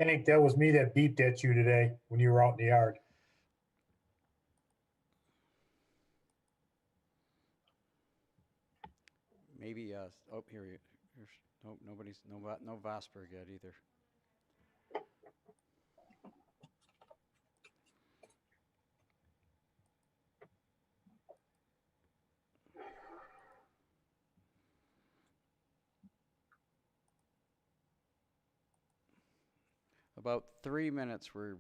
Hank, that was me that beeped at you today when you were out in the yard. Maybe, oh, here's, nope, no Vosberg yet either. About 3 minutes were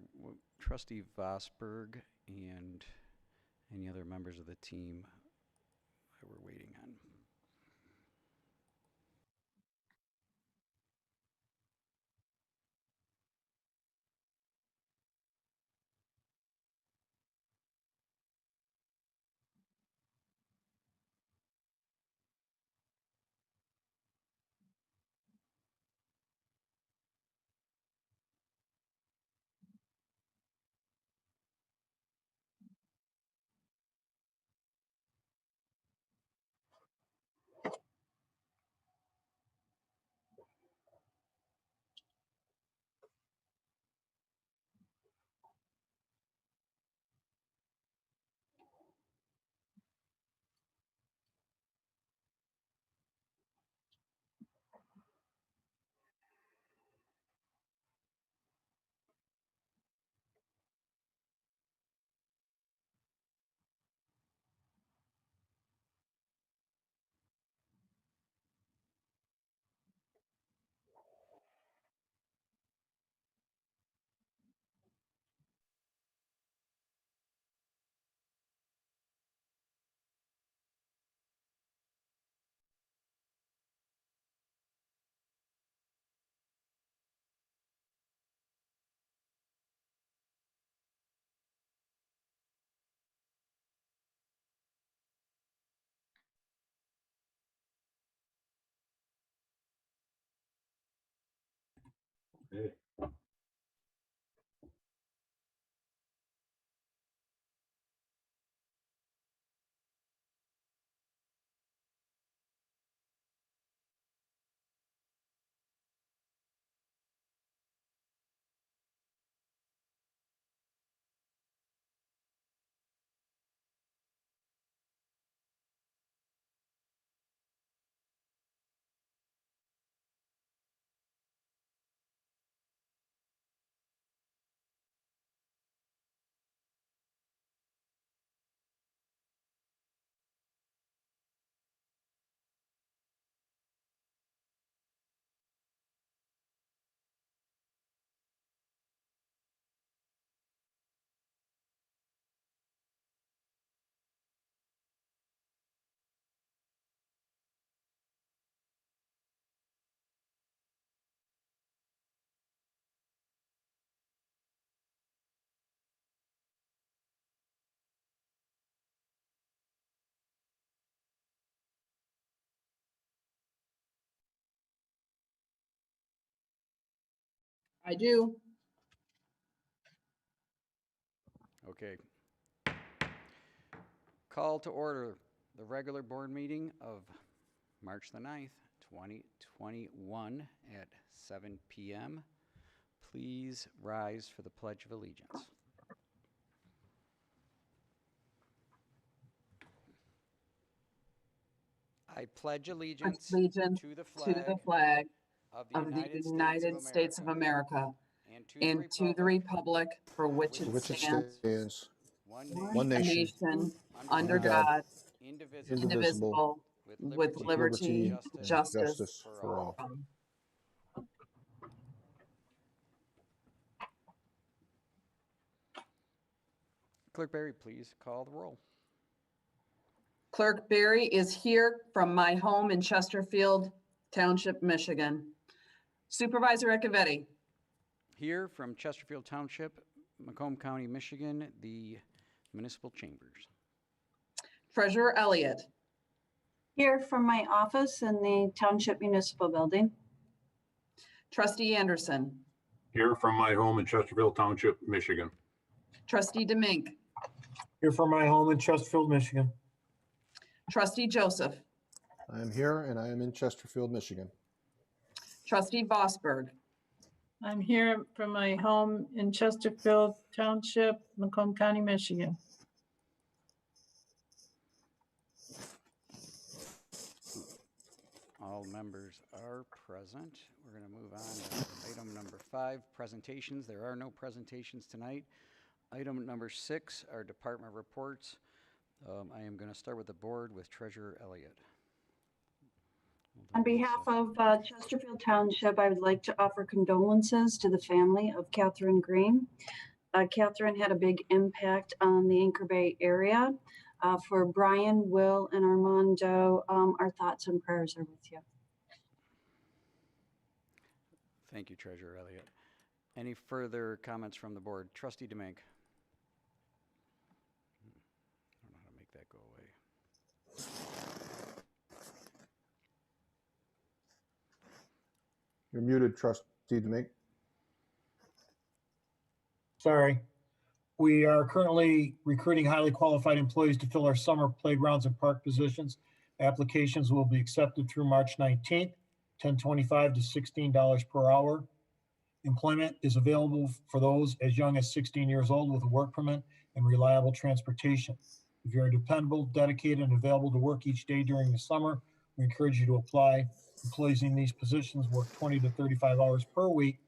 Trustee Vosberg and any other members of the team that we're waiting on. Hey. I do. Okay. Call to order the regular board meeting of March the 9th, 2021 at 7 p.m. Please rise for the Pledge of Allegiance. I pledge allegiance to the flag of the United States of America and to the republic for which it stands, one nation, under God, indivisible, with liberty and justice for all. Clerk Barry, please call the roll. Clerk Barry is here from my home in Chesterfield Township, Michigan. Supervisor Acciavatti. Here from Chesterfield Township, Macomb County, Michigan, the municipal chambers. Treasurer Elliott. Here from my office in the Township Municipal Building. Trustee Anderson. Here from my home in Chesterfield Township, Michigan. Trustee DeMink. Here from my home in Chesterfield, Michigan. Trustee Joseph. I am here and I am in Chesterfield, Michigan. Trustee Vosberg. I'm here from my home in Chesterfield Township, Macomb County, Michigan. All members are present. We're going to move on to item number 5, presentations. There are no presentations tonight. Item number 6 are department reports. I am going to start with the board with Treasurer Elliott. On behalf of Chesterfield Township, I would like to offer condolences to the family of Catherine Green. Catherine had a big impact on the Anchor Bay area. For Brian, Will, and Armando, our thoughts and prayers are with you. Thank you, Treasurer Elliott. Any further comments from the board? Trustee DeMink. I don't know how to make that go away. You're muted, Trustee DeMink. Sorry. We are currently recruiting highly qualified employees to fill our summer playgrounds and park positions. Applications will be accepted through March 19th, $10.25 to $16 per hour. Employment is available for those as young as 16 years old with a work permit and reliable transportation. If you're dependable, dedicated, and available to work each day during the summer, we encourage you to apply. Employees in these positions work 20 to 35 hours per week.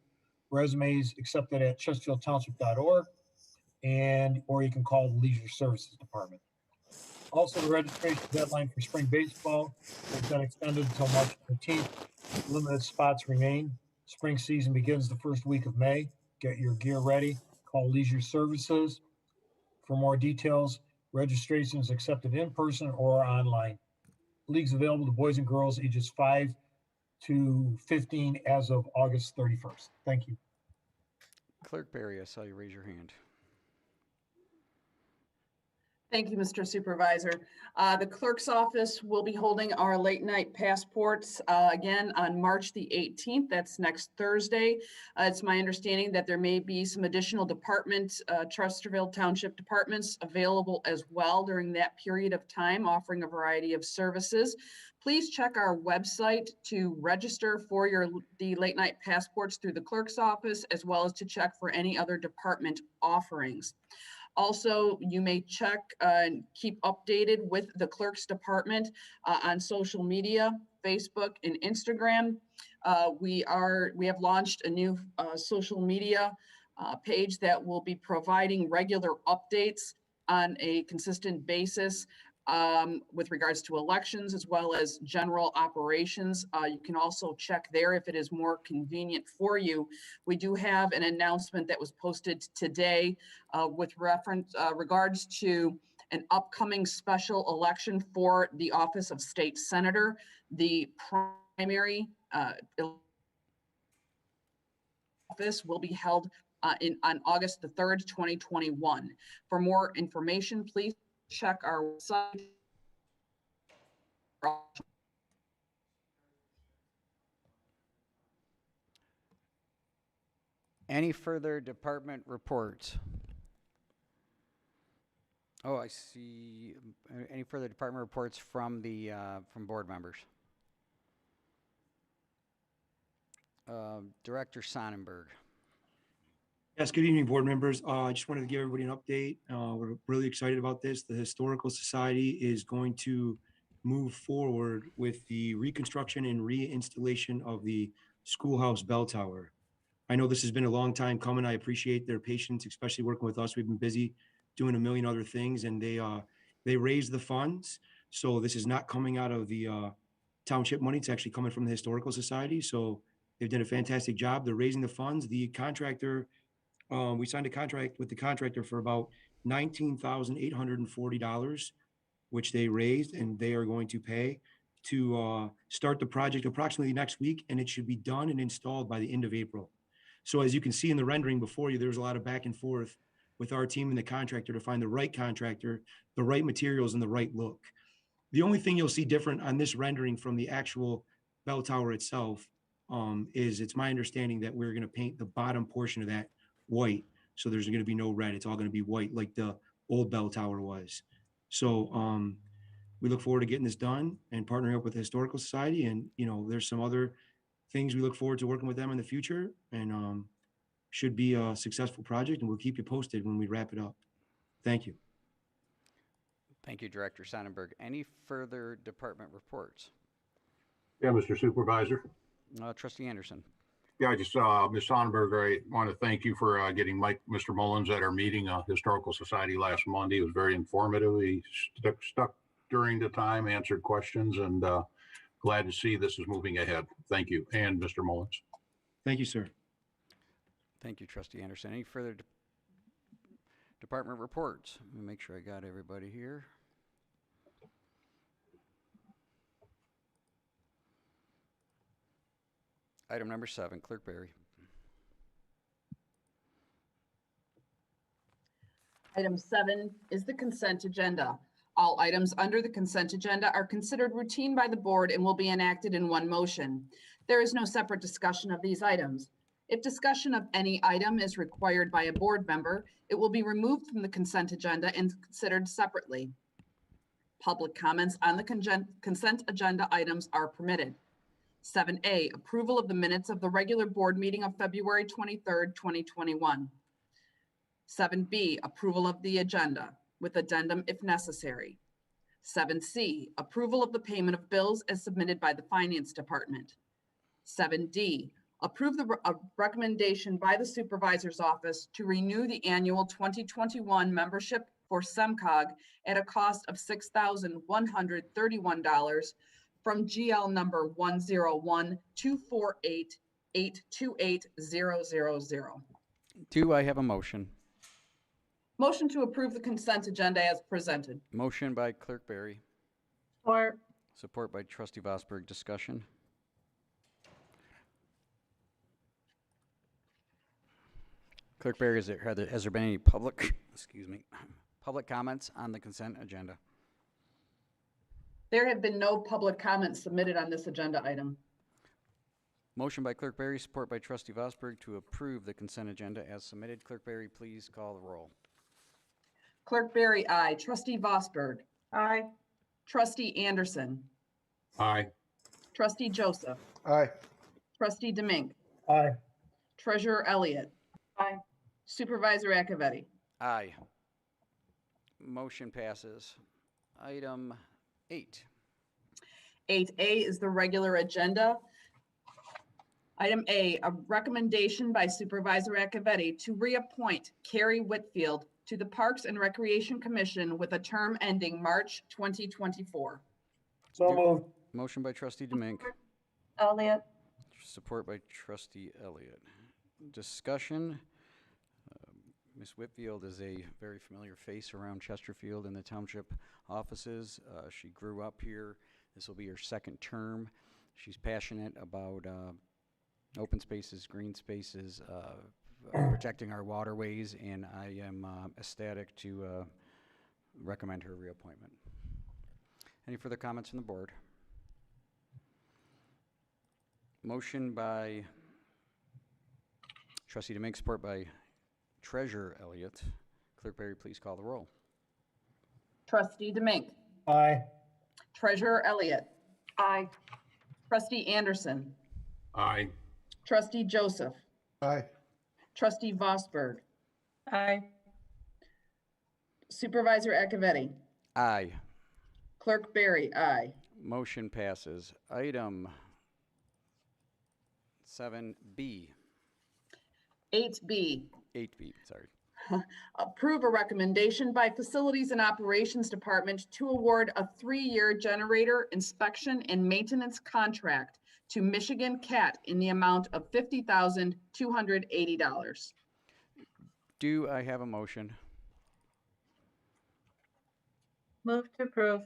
Resumes accepted at chesterfieldtownship.org, or you can call the Leisure Services Department. Also, the registration deadline for spring baseball has been extended until March 15th. Limited spots remain. Spring season begins the first week of May. Get your gear ready. Call Leisure Services. For more details, registration is accepted in person or online. Leagues available to boys and girls ages 5 to 15 as of August 31st. Thank you. Clerk Barry, I saw you raise your hand. Thank you, Mr. Supervisor. The clerk's office will be holding our late night passports again on March the 18th. That's next Thursday. It's my understanding that there may be some additional Chesterfield Township departments available as well during that period of time, offering a variety of services. Please check our website to register for the late night passports through the clerk's office, as well as to check for any other department offerings. Also, you may check and keep updated with the clerk's department on social media, Facebook and Instagram. We have launched a new social media page that will be providing regular updates on a consistent basis with regards to elections as well as general operations. You can also check there if it is more convenient for you. We do have an announcement that was posted today with regards to an upcoming special election for the office of state senator. The primary office will be held on August the 3rd, 2021. For more information, please check our website. Any further department reports? Oh, I see. Any further department reports from from board members? Director Sonnenberg. Yes, good evening, board members. I just wanted to give everybody an update. We're really excited about this. The Historical Society is going to move forward with the reconstruction and reinstallation of the schoolhouse bell tower. I know this has been a long time coming. I appreciate their patience, especially working with us. We've been busy doing a million other things, and they raised the funds. So this is not coming out of the township money. It's actually coming from the Historical Society. So they've done a fantastic job. They're raising the funds. The contractor, we signed a contract with the contractor for about $19,840, which they raised, and they are going to pay to start the project approximately next week, and it should be done and installed by the end of April. So as you can see in the rendering before you, there's a lot of back and forth with our team and the contractor to find the right contractor, the right materials, and the right look. The only thing you'll see different on this rendering from the actual bell tower itself is it's my understanding that we're going to paint the bottom portion of that white. So there's going to be no red. It's all going to be white like the old bell tower was. So we look forward to getting this done and partnering up with the Historical Society. And, you know, there's some other things. We look forward to working with them in the future, and should be a successful project, and we'll keep you posted when we wrap it up. Thank you. Thank you, Director Sonnenberg. Any further department reports? Yeah, Mr. Supervisor. Trustee Anderson. Yeah, I just, Ms. Sonnenberg, I want to thank you for getting Mr. Mullins at our meeting, Historical Society last Monday. It was very informative. He stuck during the time, answered questions, and glad to see this is moving ahead. Thank you. And Mr. Mullins. Thank you, sir. Thank you, Trustee Anderson. Any further department reports? Let me make sure I got everybody here. Item number 7, Clerk Barry. Item 7 is the consent agenda. All items under the consent agenda are considered routine by the board and will be enacted in one motion. There is no separate discussion of these items. If discussion of any item is required by a board member, it will be removed from the consent agenda and considered separately. Public comments on the consent agenda items are permitted. 7A, approval of the minutes of the regular board meeting of February 23rd, 2021. 7B, approval of the agenda with addendum if necessary. 7C, approval of the payment of bills as submitted by the Finance Department. 7D, approve the recommendation by the Supervisor's Office to renew the annual 2021 membership for SEMCOG at a cost of $6,131 from GL number 10124882800. Do I have a motion? Motion to approve the consent agenda as presented. Motion by Clerk Barry, Support. support by Trustee Vosberg. Discussion. Clerk Barry, has there been any public, public comments on the consent agenda? There have been no public comments submitted on this agenda item. Motion by Clerk Barry, support by Trustee Vosberg to approve the consent agenda as submitted. Clerk Barry, please call the roll. Clerk Barry, aye. Trustee Vosberg. Aye. Trustee Anderson. Aye. Trustee Joseph. Aye. Trustee Demink. Aye. Treasurer Elliott. Aye. Supervisor Acciavatti. Aye. Motion passes. Item 8. 8A is the regular agenda. Item A, a recommendation by Supervisor Acciavatti to reappoint Carrie Whitfield to the Parks and Recreation Commission with a term ending March 2024. So moved. Motion by Trustee Demink, Elliott. support by Trustee Elliott. Discussion. Ms. Whitfield is a very familiar face around Chesterfield and the township offices. She grew up here. This will be her second term. She's passionate about open spaces, green spaces, protecting our waterways, and I am ecstatic to recommend her reappointment. Any further comments from the board? Motion by Trustee Demink, support by Treasurer Elliott. Clerk Barry, please call the roll. Trustee Demink. Aye. Treasurer Elliott. Aye. Trustee Anderson. Aye. Trustee Joseph. Aye. Trustee Vosberg. Aye. Supervisor Acciavatti. Aye. Clerk Barry, aye. Motion passes. Item 7B, 8B, 8B, sorry. approve a recommendation by Facilities and Operations Department to award a 3-year generator inspection and maintenance contract to Michigan CAT in the amount of $50,280. Do I have a motion? Move to approve.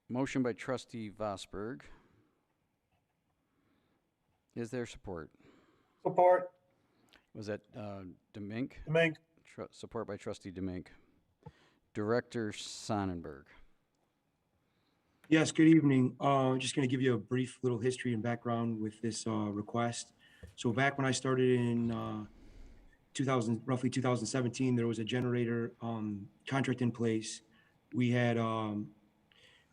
Motion by Trustee Vosberg. Is there support? Support. Was that Demink? Demink. Support by Trustee Demink. Director Sonnenberg. Yes, good evening. Just going to give you a brief little history and background with this request. So back when I started in roughly 2017, there was a generator contract in place. We had a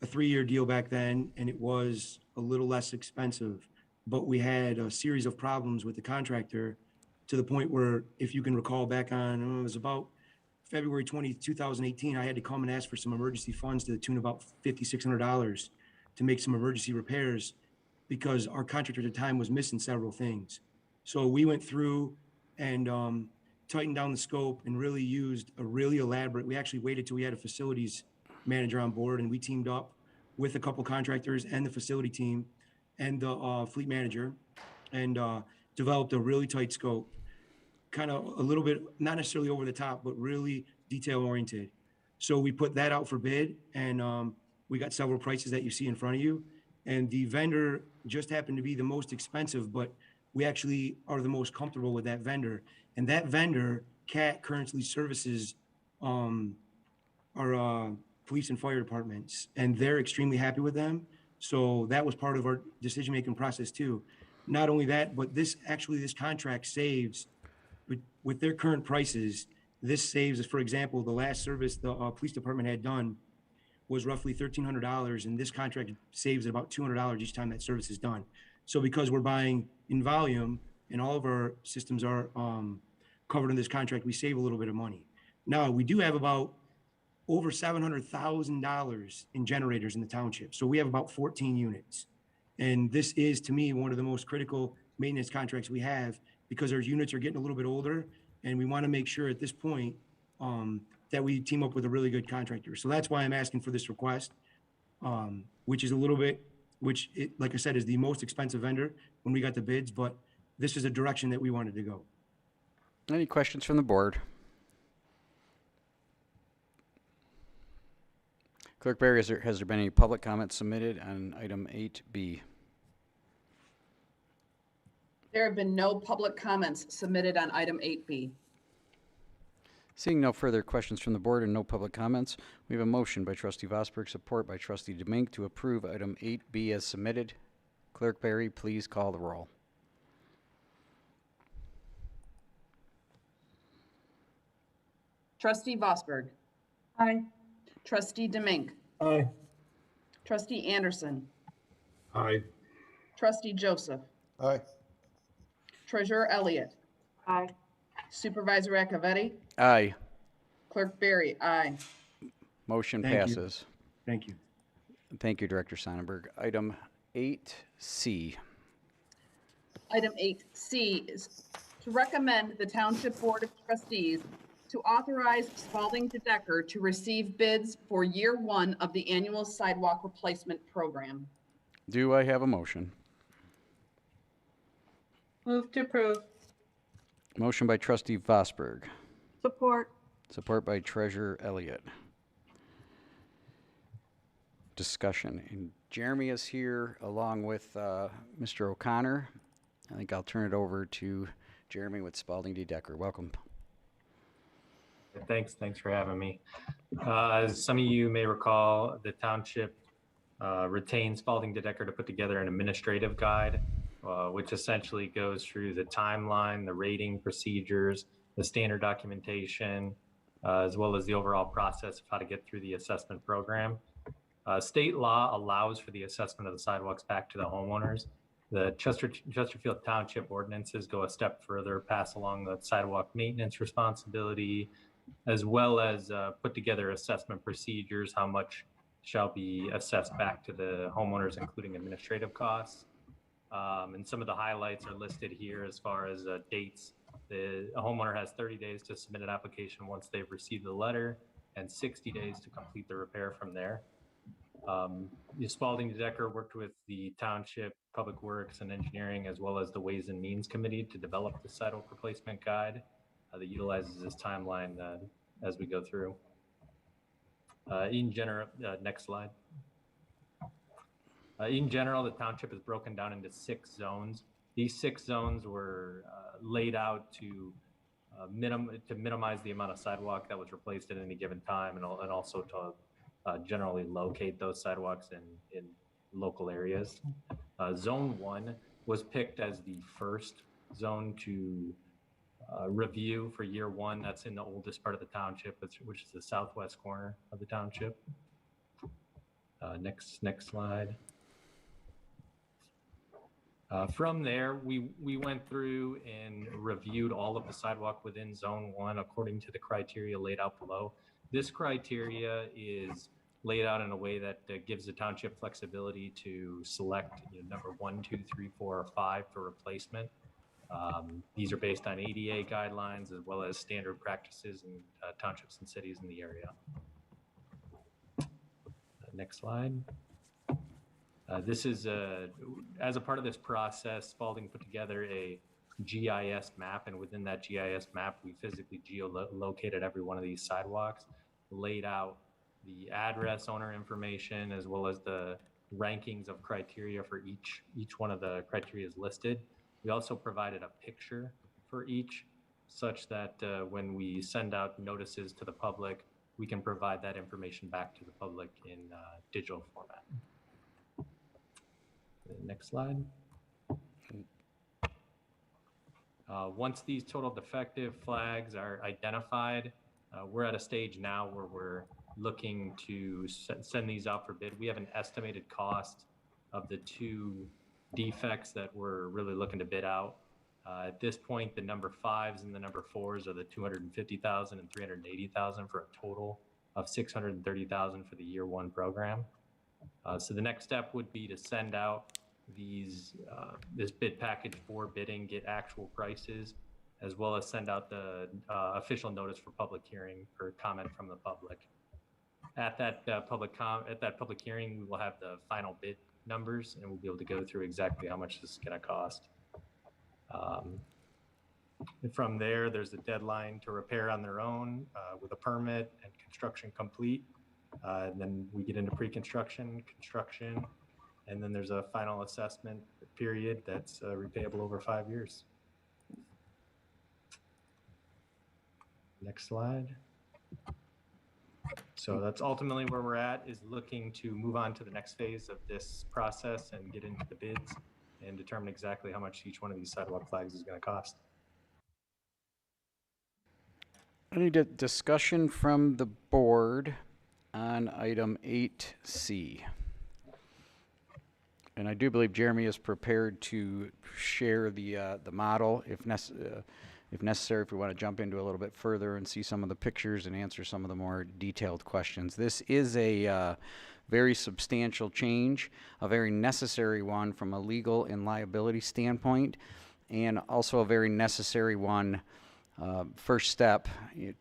3-year deal back then, and it was a little less expensive. but we had a series of problems with the contractor to the point where, if you can recall back on, it was about February 20th, 2018, I had to come and ask for some emergency funds to the tune of about $5,600 to make some emergency repairs because our contractor at the time was missing several things. So we went through and tightened down the scope and really used a really elaborate, we actually waited till we had a facilities manager on board, and we teamed up with a couple contractors and the facility team and the fleet manager and developed a really tight scope, kind of a little bit, not necessarily over the top, but really detail oriented. So we put that out for bid, and we got several prices that you see in front of you. And the vendor just happened to be the most expensive, but we actually are the most comfortable with that vendor. And that vendor, CAT, currently services our police and fire departments, and they're extremely happy with them. So that was part of our decision-making process too. Not only that, but this contract saves, with their current prices, this saves, for example, the last service the police department had done was roughly $1,300, and this contract saves about $200 each time that service is done. So because we're buying in volume and all of our systems are covered in this contract, we save a little bit of money. Now, we do have about over $700,000 in generators in the township. So we have about 14 units. And this is, to me, one of the most critical maintenance contracts we have because our units are getting a little bit older, and we want to make sure at this point that we team up with a really good contractor. So that's why I'm asking for this request, which is a little bit, like I said, is the most expensive vendor when we got the bids, but this is a direction that we wanted to go. Any questions from the board? Clerk Barry, has there been any public comments submitted on item 8B? There have been no public comments submitted on item 8B. Seeing no further questions from the board and no public comments, we have a motion by trustee Vosberg, support by trustee Demink to approve item 8B as submitted. Clerk Barry, please call the roll. Trustee Vosberg. Aye. Trustee Demink. Aye. Trustee Anderson. Aye. Trustee Joseph. Aye. Treasurer Elliott. Aye. Supervisor Acciavatti. Aye. Clerk Barry. Aye. Motion Thank you. passes. Thank you. Thank you, Director Sonnenberg. Item 8C. Item 8C is to recommend the Township Board of Trustees to authorize Spalding DeDecker to receive bids for year 1 of the Annual Sidewalk Replacement Program. Do I have a motion? Move to approve. Motion by trustee Vosberg, Support. support by treasurer Elliott. Discussion. And Jeremy is here along with Mr. O'Connor. I think I'll turn it over to Jeremy with Spalding DeDecker. Welcome. Thanks for having me. As some of you may recall, the township retained Spalding DeDecker to put together an administrative guide, which essentially goes through the timeline, the rating procedures, the standard documentation, as well as the overall process of how to get through the assessment program. State law allows for the assessment of the sidewalks back to the homeowners. The Chesterfield Township ordinances go a step further, pass along the sidewalk maintenance responsibility, as well as put together assessment procedures, how much shall be assessed back to the homeowners, including administrative costs. And some of the highlights are listed here as far as dates. A homeowner has 30 days to submit an application once they've received the letter, and 60 days to complete the repair from there. Spalding DeDecker worked with the Township Public Works and Engineering, as well as the Ways and Means Committee, to develop the sidewalk replacement guide that utilizes this timeline as we go through. In general, next slide. In general, the township is broken down into 6 zones. These 6 zones were laid out to minimize the amount of sidewalk that was replaced at any given time, and also to generally locate those sidewalks in local areas. Zone 1 was picked as the first zone to review for year 1. That's in the oldest part of the township, which is the southwest corner of the township. Next slide. From there, we went through and reviewed all of the sidewalk within Zone 1 according to the criteria laid out below. This criteria is laid out in a way that gives the township flexibility to select number 1, 2, 3, 4, or 5 for replacement. These are based on ADA guidelines as well as standard practices in townships and cities in the area. Next slide. This is, as a part of this process, Spalding put together a GIS map, and within that GIS map, we physically geolocated every one of these sidewalks, laid out the address, owner information, as well as the rankings of criteria for each one of the criteria is listed. We also provided a picture for each, such that when we send out notices to the public, we can provide that information back to the public in digital format. Next slide. Once these total defective flags are identified, we're at a stage now where we're looking to send these out for bid. We have an estimated cost of the 2 defects that we're really looking to bid out. At this point, the number 5s and the number 4s are the $250,000 and $380,000 for a total of $630,000 for the year 1 program. So the next step would be to send out this bid package for bidding, get actual prices, as well as send out the official notice for public hearing for comment from the public. At that public hearing, we will have the final bid numbers, and we'll be able to go through exactly how much this is going to cost. And from there, there's a deadline to repair on their own with a permit and construction complete. And then we get into pre-construction, construction, and then there's a final assessment period that's repayable over 5 years. Next slide. So that's ultimately where we're at, is looking to move on to the next phase of this process and get into the bids and determine exactly how much each one of these sidewalk flags is going to cost. Any discussion from the board on item 8C? And I do believe Jeremy is prepared to share the model if necessary, if we want to jump into a little bit further and see some of the pictures and answer some of the more detailed questions. This is a very substantial change, a very necessary one from a legal and liability standpoint, and also a very necessary one, first step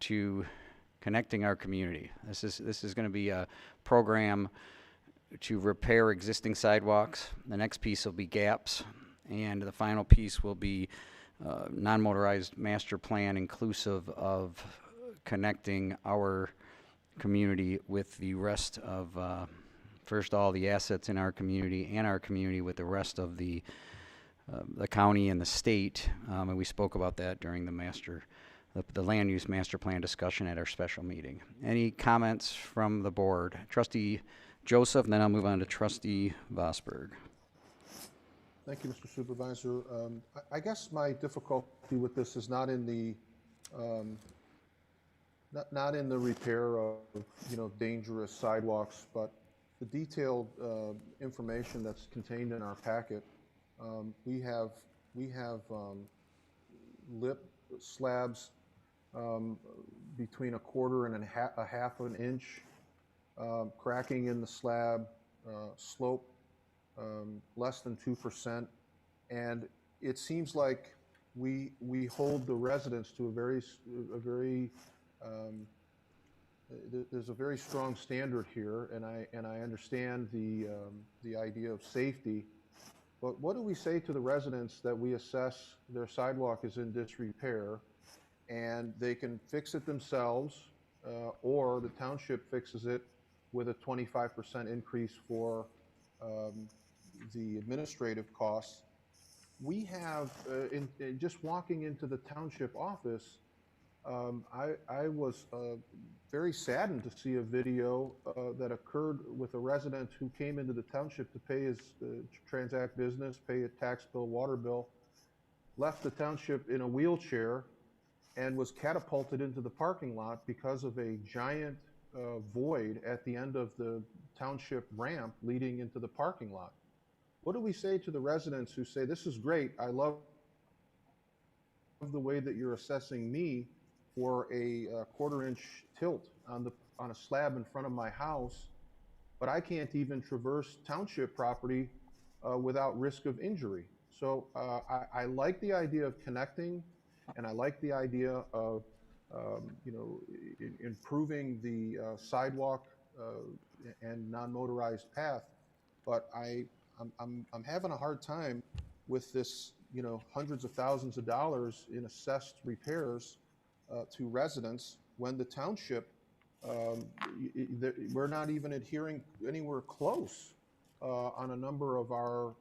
to connecting our community. This is going to be a program to repair existing sidewalks. The next piece will be gaps, and the final piece will be non-motorized master plan, inclusive of connecting our community with the rest of, first all the assets in our community and our community with the rest of the county and the state. And we spoke about that during the land use master plan discussion at our special meeting. Any comments from the board? Trustee Joseph, and then I'll move on to Trustee Vosberg. Thank you, Mr. Supervisor. I guess my difficulty with this is not in the not in the repair of dangerous sidewalks, but the detailed information that's contained in our packet. We have lip slabs between 1/4 and a half an inch, cracking in the slab, slope less than 2%, and it seems like we hold the residents to there's a very strong standard here, and I understand the idea of safety, but what do we say to the residents that we assess their sidewalk is in disrepair and they can fix it themselves, or the township fixes it with a 25% increase for the administrative costs? We have, in just walking into the township office, I was very saddened to see a video that occurred with a resident who came into the township to pay his transact business, pay a tax bill, water bill, left the township in a wheelchair, and was catapulted into the parking lot because of a giant void at the end of the township ramp leading into the parking lot. What do we say to the residents who say, this is great, I love the way that you're assessing me for a quarter-inch tilt on a slab in front of my house, but I can't even traverse township property without risk of injury. So I like the idea of connecting, and I like the idea of improving the sidewalk and non-motorized path, but I'm having a hard time with this, hundreds of thousands of dollars in assessed repairs to residents when the township, we're not even adhering anywhere close on a number of our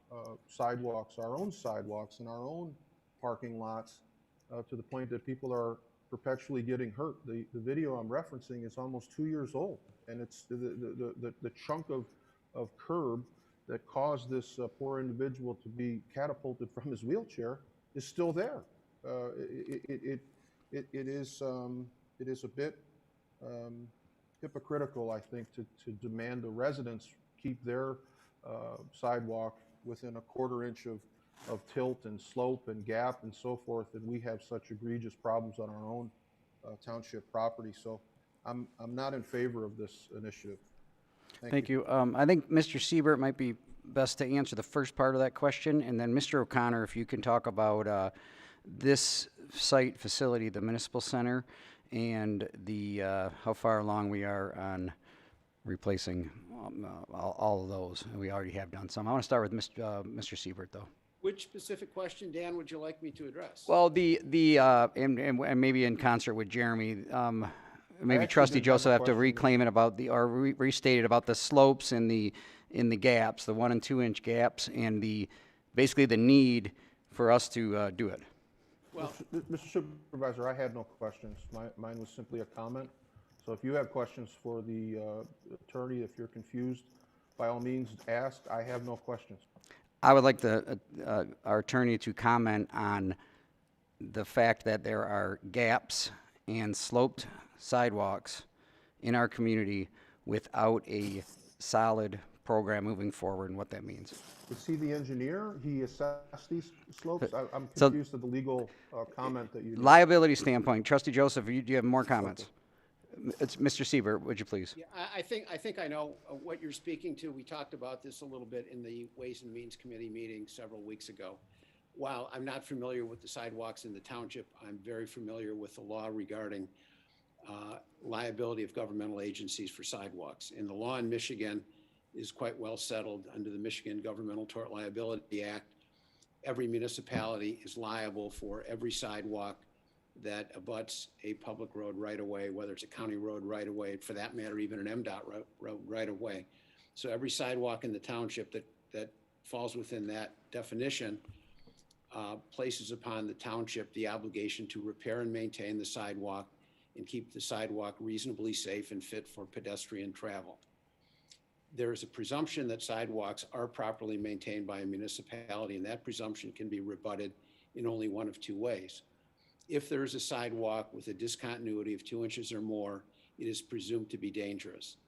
sidewalks, our own sidewalks and our own parking lots, to the point that people are perpetually getting hurt. The video I'm referencing is almost 2 years old, and it's the chunk of curb that caused this poor individual to be catapulted from his wheelchair is still there. It is a bit hypocritical, I think, to demand the residents keep their sidewalk within a quarter-inch of tilt and slope and gap and so forth, and we have such egregious problems on our own township property. So I'm not in favor of this initiative. Thank you. I think Mr. Siebert might be best to answer the first part of that question, and then Mr. O'Connor, if you can talk about this site facility, the municipal center, and the how far along we are on replacing all of those. We already have done some. I want to start with Mr. Siebert, though. Which specific question, Dan, would you like me to address? Well, and maybe in concert with Jeremy, maybe Trustee Joseph have to reclaim it about restate it about the slopes and the gaps, the 1 and 2 inch gaps, and basically the need for us to do it. Well, Mr. Supervisor, I had no questions. Mine was simply a comment. So if you have questions for the attorney, if you're confused, by all means ask. I have no questions. I would like our attorney to comment on the fact that there are gaps and sloped sidewalks in our community without a solid program moving forward, and what that means. Is he the engineer? He assessed these slopes? I'm confused at the legal comment that you did. Liability standpoint, Trustee Joseph, do you have more comments? It's Mr. Siebert, would you please? Yeah, I think I know what you're speaking to. We talked about this a little bit in the Ways and Means Committee meeting several weeks ago. While I'm not familiar with the sidewalks in the township, I'm very familiar with the law regarding liability of governmental agencies for sidewalks. And the law in Michigan is quite well settled under the Michigan Governmental Tort Liability Act. Every municipality is liable for every sidewalk that abuts a public road right away, whether it's a county road right away, for that matter, even an MDOT road right away. So every sidewalk in the township that falls within that definition places upon the township the obligation to repair and maintain the sidewalk and keep the sidewalk reasonably safe and fit for pedestrian travel. There is a presumption that sidewalks are properly maintained by a municipality, and that presumption can be rebutted in only one of two ways. If there is a sidewalk with a discontinuity of 2 inches or more, it is presumed to be dangerous.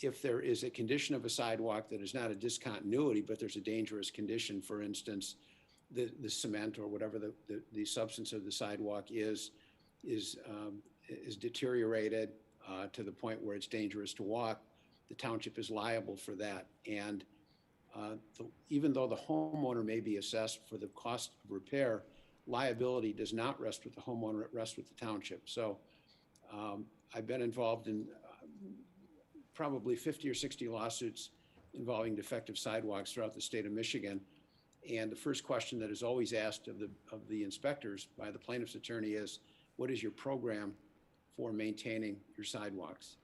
If there is a condition of a sidewalk that is not a discontinuity, but there's a dangerous condition, for instance, the cement or whatever the substance of the sidewalk is deteriorated to the point where it's dangerous to walk, the township is liable for that. And even though the homeowner may be assessed for the cost of repair, liability does not rest with the homeowner, it rests with the township. So I've been involved in probably 50 or 60 lawsuits involving defective sidewalks throughout the state of Michigan. And the first question that is always asked of the inspectors by the plaintiff's attorney is, what is your program for maintaining your sidewalks?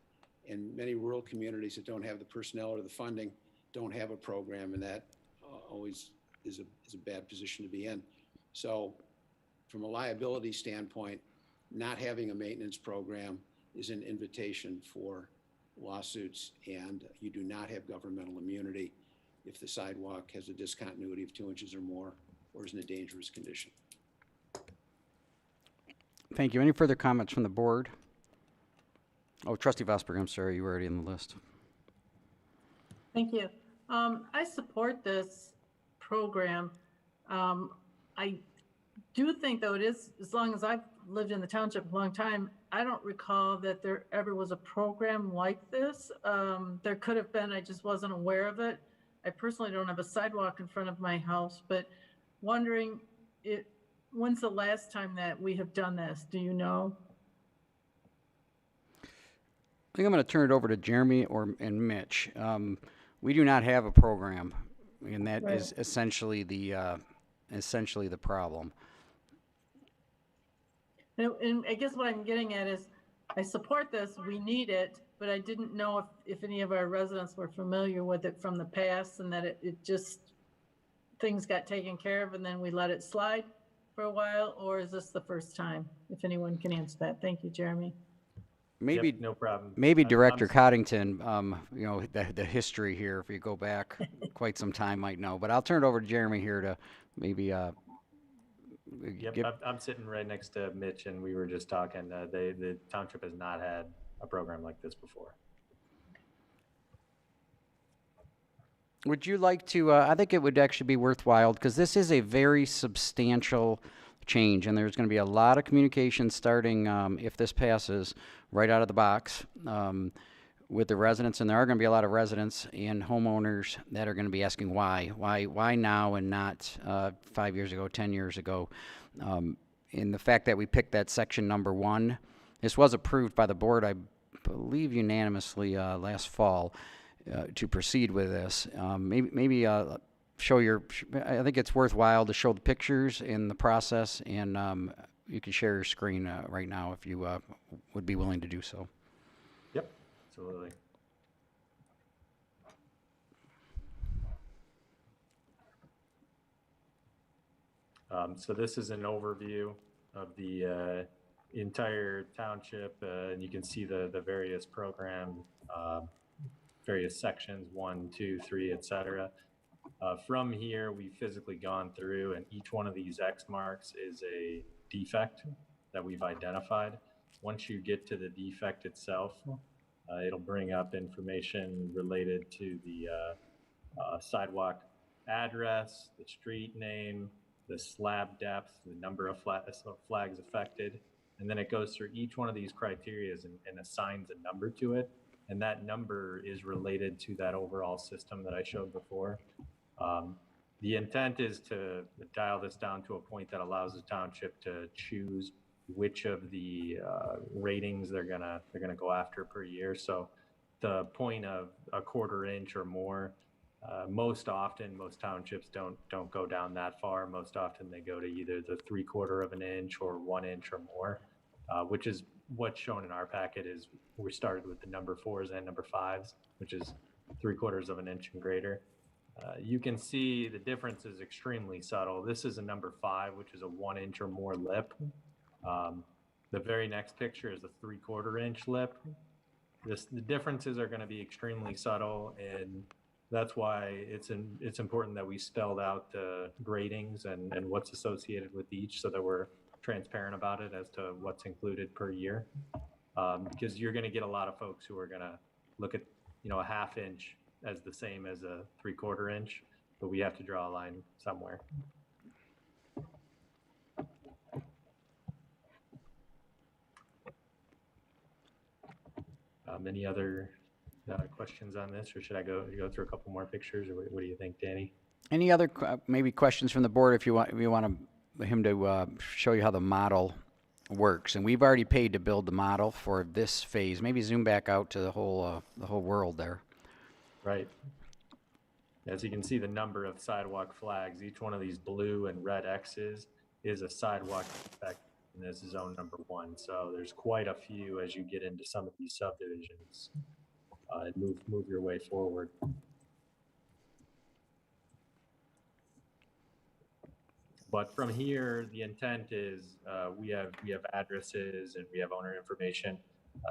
And many rural communities that don't have the personnel or the funding don't have a program, and that always is a bad position to be in. So from a liability standpoint, not having a maintenance program is an invitation for lawsuits, and you do not have governmental immunity if the sidewalk has a discontinuity of 2 inches or more or is in a dangerous condition. Thank you. Any further comments from the board? Oh, Trustee Vosberg, I'm sorry, you were already on the list. Thank you. I support this program. I do think, though, it is, as long as I've lived in the township a long time, I don't recall that there ever was a program like this. There could have been, I just wasn't aware of it. I personally don't have a sidewalk in front of my house, but wondering, when's the last time that we have done this? Do you know? I think I'm going to turn it over to Jeremy and Mitch. We do not have a program, and that Right. is essentially the problem. And I guess what I'm getting at is, I support this, we need it, but I didn't know if any of our residents were familiar with it from the past, and that it just, things got taken care of and then we let it slide for a while, or is this the first time? If anyone can answer that. Thank you, Jeremy. Maybe Yep, no problem. Maybe I'm Director Coddington, you know, the history here, if you go back quite some time, might know. But I'll turn it over to Jeremy here to maybe Yep, give. I'm sitting right next to Mitch, and we were just talking. The township has not had a program like this before. Would you like to? I think it would actually be worthwhile, because this is a very substantial change, and there's going to be a lot of communication starting, if this passes, right out of the box with the residents. And there are going to be a lot of residents and homeowners that are going to be asking why now and not 5 years ago, 10 years ago. In the fact that we picked that section number 1, this was approved by the board, I believe unanimously last fall, to proceed with this. Maybe show I think it's worthwhile to show the pictures in the process, and you can share your screen right now if you would be willing to do so. Yep, absolutely. So this is an overview of the entire township, and you can see the various program, various sections, 1, 2, 3, etc. From here, we've physically gone through, and each one of these X marks is a defect that we've identified. Once you get to the defect itself, it'll bring up information related to the sidewalk address, the street name, the slab depth, the number of flags affected, and then it goes through each one of these criteria and assigns a number to it. And that number is related to that overall system that I showed before. The intent is to dial this down to a point that allows the township to choose which of the ratings they're gonna go after per year. So the point of a 1/4 inch or more, most often most townships don't go down that far. Most often they go to either the 3/4 of an inch or 1 inch or more, which is what's shown in our packet. Is we started with the number 4s and number 5s, which is 3/4 of an inch and greater. You can see the difference is extremely subtle. This is a number 5, which is a 1 inch or more lip. The very next picture is a 3/4 inch lip. The differences are going to be extremely subtle, and that's why it's important that we spelled out the gradings and what's associated with each, so that we're transparent about it as to what's included per year. Because you're going to get a lot of folks who are going to look at, a 1/2 inch as the same as a 3/4 inch, but we have to draw a line somewhere. Any other questions on this, or should I go through a couple more pictures, or what do you think, Danny? Any other maybe questions from the board? If you want him to show you how the model works, and we've already paid to build the model for this phase. Maybe zoom back out to the whole world there. Right. As you can see, the number of sidewalk flags, each one of these blue and red X's is a sidewalk defect, and this is zone number 1. So there's quite a few as you get into some of these subdivisions. Move your way forward. But from here, the intent is we have addresses and we have owner information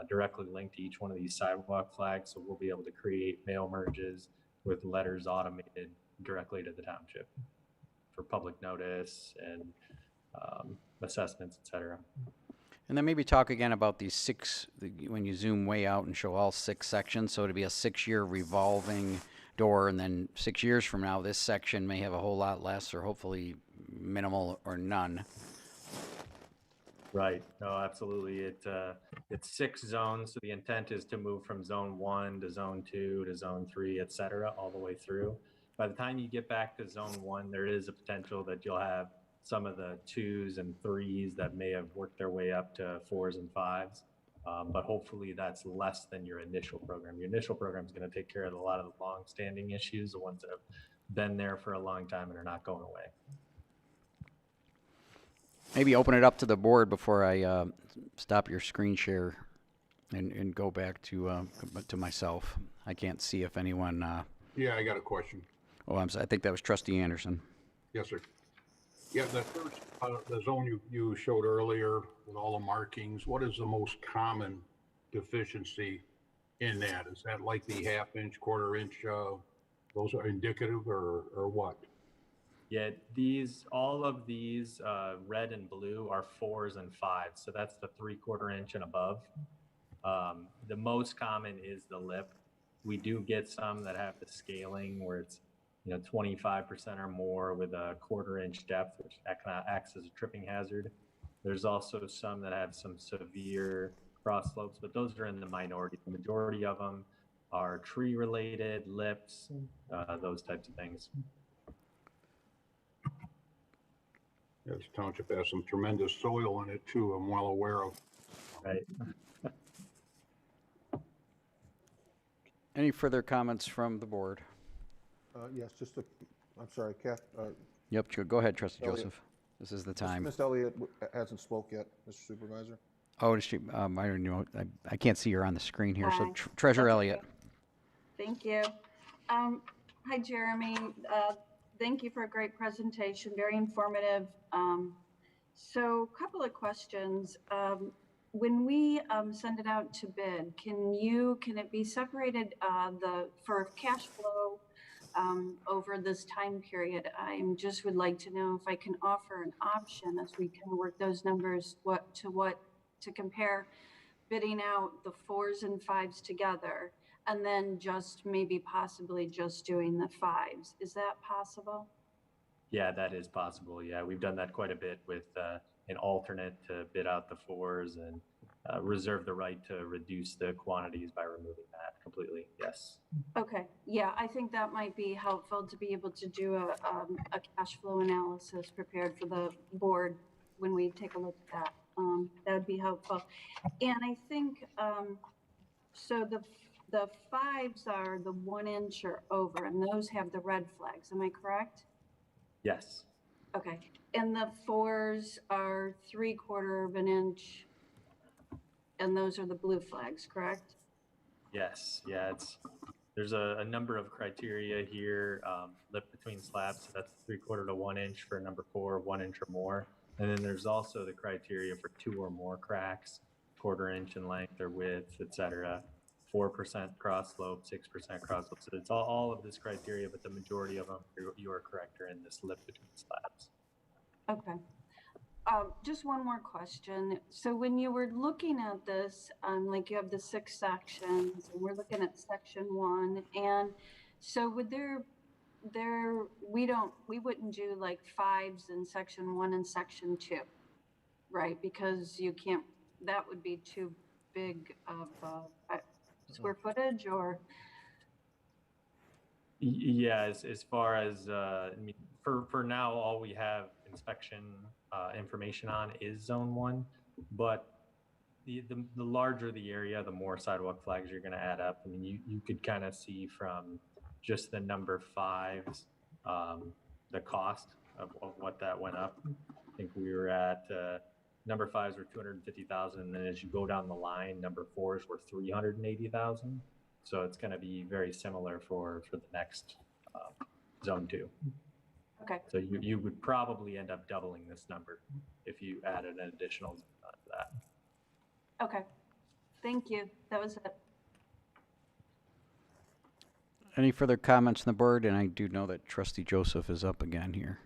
directly linked to each one of these sidewalk flags. So we'll be able to create mail merges with letters automated directly to the township for public notice and assessments, etc. And then maybe talk again about these 6, when you zoom way out and show all 6 sections. So it'd be a 6-year revolving door, and then 6 years from now, this section may have a whole lot less, or hopefully minimal or none. Right. No, absolutely. It's 6 zones. So the intent is to move from zone 1 to zone 2 to zone 3, et cetera, all the way through. By the time you get back to zone 1, there is a potential that you'll have some of the 2s and 3s that may have worked their way up to 4s and 5s. But hopefully that's less than your initial program. Your initial program is going to take care of a lot of the long-standing issues, the ones that have been there for a long time and are not going away. Maybe open it up to the board before I stop your screen share and go back to myself. I can't see if anyone. Yeah, I got a question. Oh, I'm sorry. I think that was Trustee Anderson. Yes, sir. Yeah, the first, the zone you showed earlier with all the markings, what is the most common deficiency in that? Is that like the half-inch, quarter-inch, those are indicative or what? Yeah, all of these red and blue are 4s and 5s. So that's the 3/4 inch and above. The most common is the lip. We do get some that have the scaling where it's 25% or more with a 1/4 inch depth, which acts as a tripping hazard. There's also some that have some severe cross slopes, but those are in the minority. The majority of them are tree related, lips, those types of things. This township has some tremendous soil in it too, I'm well aware of. Right. Any further comments from the board? Yes, I'm sorry, Kath. Yep, go ahead, Trustee Elliott. Joseph. This is the time. Ms. Elliott hasn't spoke yet, Mr. Supervisor. Oh, does she, I don't know. I can't see her on the screen here. So Hi. Treasurer That's Elliott. okay. Thank you. Hi, Jeremy. Thank you for a great presentation, very informative. So a couple of questions. When we send it out to bid, can it be separated for cash flow over this time period? I just would like to know if I can offer an option as we can work those numbers, what to compare bidding out the 4s and 5s together, and then just maybe possibly just doing the 5s. Is that possible? Yeah, that is possible. Yeah, we've done that quite a bit with an alternate to bid out the 4s and reserve the right to reduce the quantities by removing that completely. Yes. Okay. Yeah, I think that might be helpful to be able to do a cash flow analysis prepared for the board when we take a look at that. That would be helpful. And I think, so the 5s are the 1 inch or over, and those have the red flags. Am I correct? Yes. Okay. And the 4s are 3/4 of an inch, and those are the blue flags, correct? Yes. Yeah. There's a number of criteria here. Lip between slabs, so that's 3/4 to 1 inch for number 4, 1 inch or more. And then there's also the criteria for 2 or more cracks, 1/4 inch in length or width, etc. 4% cross slope, 6% cross slope. So it's all of this criteria, but the majority of them, you are correct, are in this lip between slabs. Okay. Just one more question. So when you were looking at this, like you have the 6 sections, and we're looking at section 1, and so would we wouldn't do like 5s in section 1 and section 2, right? Because you can't, that would be too big of square footage, or? Yeah, as far as, I mean, for now, all we have inspection information on is zone 1, but the larger the area, the more sidewalk flags you're going to add up. I mean, you could kind of see from just the number 5s, the cost of what that went up. I think we were at number 5s were 250,000, and then as you go down the line, number 4s were 380,000. So it's going to be very similar for the next zone 2. Okay. So you would probably end up doubling this number if you added an additional zone to that. Okay. Thank you. That was it. Any further comments on the board? And I do know that Trustee Joseph is up again here.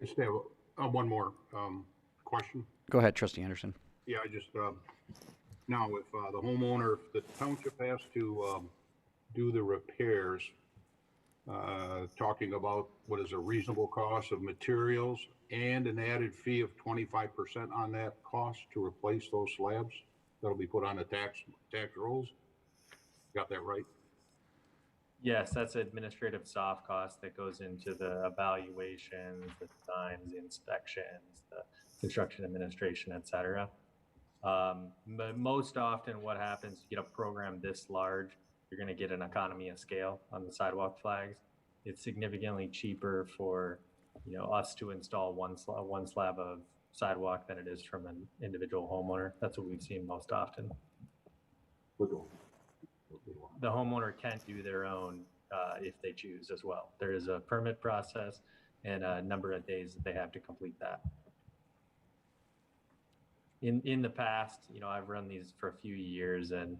I just have one more question. Go ahead, Trustee Anderson. Yeah, I just, now if the homeowner, if the township has to do the repairs, talking about what is a reasonable cost of materials and an added fee of 25% on that cost to replace those slabs that'll be put on the tax rolls. Got that right? Yes, that's administrative soft cost that goes into the evaluations, the designs, the inspections, the construction administration, et cetera. But most often what happens, you get a program this large, you're going to get an economy of scale on the sidewalk flags. It's significantly cheaper for, us to install one slab of sidewalk than it is from an individual homeowner. That's what we've seen most often. The homeowner can do their own if they choose as well. There is a permit process and a number of days that they have to complete that. In the past, I've run these for a few years, and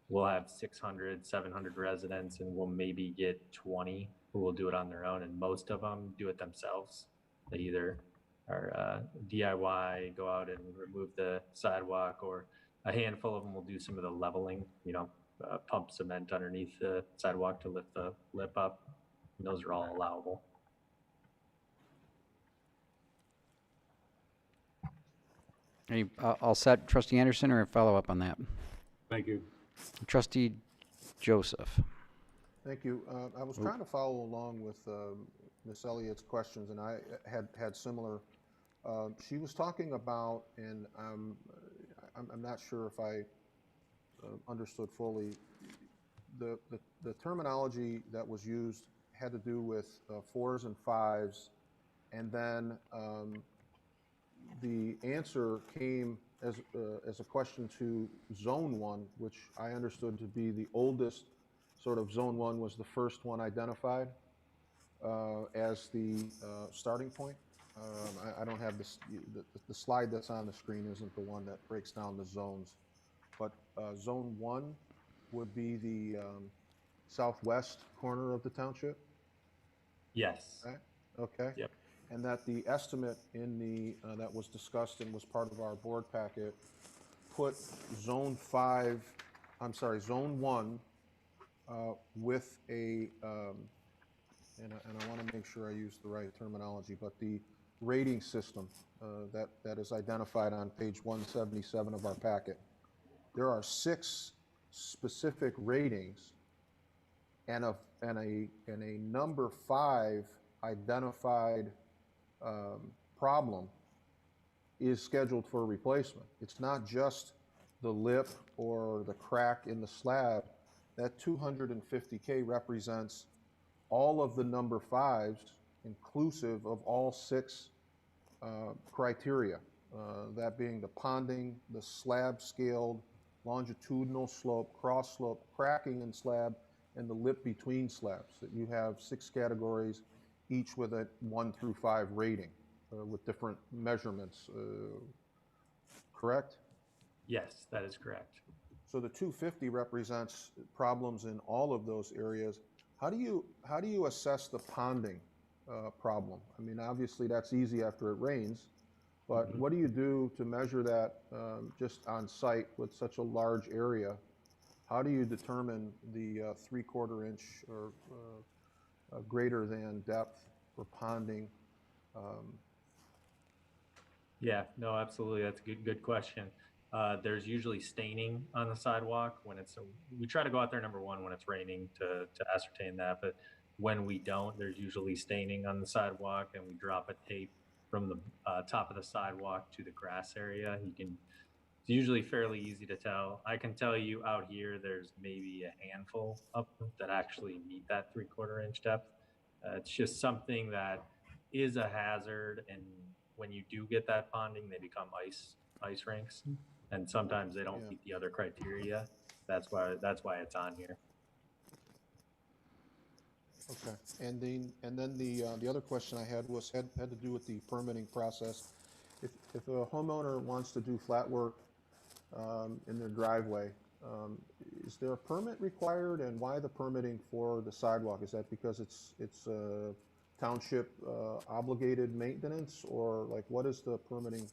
we'll have 600, 700 residents, and we'll maybe get 20 who will do it on their own, and most of them do it themselves. They either are DIY, go out and remove the sidewalk, or a handful of them will do some of the leveling, pump cement underneath the sidewalk to lift the lip up. And those are all allowable. Are you all set, Trustee Anderson, or a follow-up on that? Thank you. Trustee Joseph. Thank you. I was trying to follow along with Ms. Elliott's questions, and I had similar. She was talking about, and I'm not sure if I understood fully, the terminology that was used had to do with 4s and 5s, and then the answer came as a question to Zone 1, which I understood to be the oldest sort of. Zone 1 was the first one identified as the starting point. I don't have this, the slide that's on the screen isn't the one that breaks down the zones, but Zone 1 would be the southwest corner of the township? Yes. Right? Okay. Yep. And that the estimate in the that was discussed and was part of our board packet put Zone 1 with a and I want to make sure I use the right terminology, but the rating system that is identified on page 177 of our packet. There are 6 specific ratings, and a number 5 identified problem is scheduled for replacement. It's not just the lip or the crack in the slab. That 250K represents all of the number 5s, inclusive of all 6 criteria, that being the ponding, the slab scaled, longitudinal slope, cross slope, cracking in slab, and the lip between slabs. That you have 6 categories, each with a 1 through 5 rating, with different measurements, correct? Yes, that is correct. So the 250 represents problems in all of those areas. How do you assess the ponding problem? I mean, obviously that's easy after it rains, but what do you do to measure that just on site with such a large area? How do you determine the 3/4 inch or greater than depth for ponding? Yeah, no, absolutely. That's a good question. There's usually staining on the sidewalk when we try to go out there, number one, when it's raining to ascertain that. But when we don't, there's usually staining on the sidewalk, and we drop a tape from the top of the sidewalk to the grass area. It's usually fairly easy to tell. I can tell you out here, there's maybe a handful of them that actually meet that 3/4 inch depth. It's just something that is a hazard, and when you do get that ponding, they become ice rinks, and sometimes they don't meet the other criteria. That's why it's on here. Okay, and then the other question I had had to do with the permitting process. If a homeowner wants to do flat work in their driveway, is there a permit required, and why the permitting for the sidewalk? Is that because it's township obligated maintenance, or like what is the permitting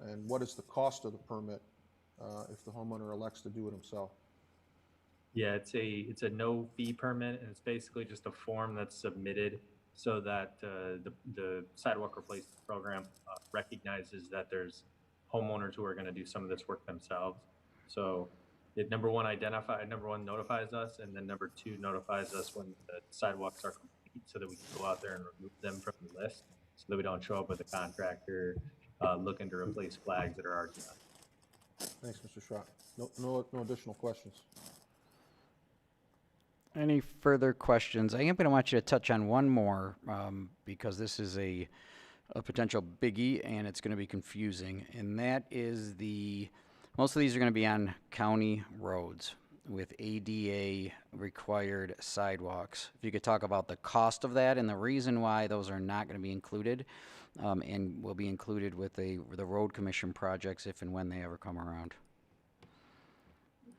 and what is the cost of the permit if the homeowner elects to do it himself? Yeah, it's a no fee permit, and it's basically just a form that's submitted so that the sidewalk replacement program recognizes that there's homeowners who are going to do some of this work themselves. So it number one notifies us, and then number two notifies us when the sidewalks are complete, so that we can go out there and remove them from the list, so that we don't show up with a contractor looking to replace flags that are already done. Thanks, Mr. Schrott. No additional questions. Any further questions? I am going to want you to touch on one more because this is a potential biggie and it's going to be confusing. And that is most of these are going to be on county roads with ADA required sidewalks. If you could talk about the cost of that and the reason why those are not going to be included and will be included with the road commission projects if and when they ever come around.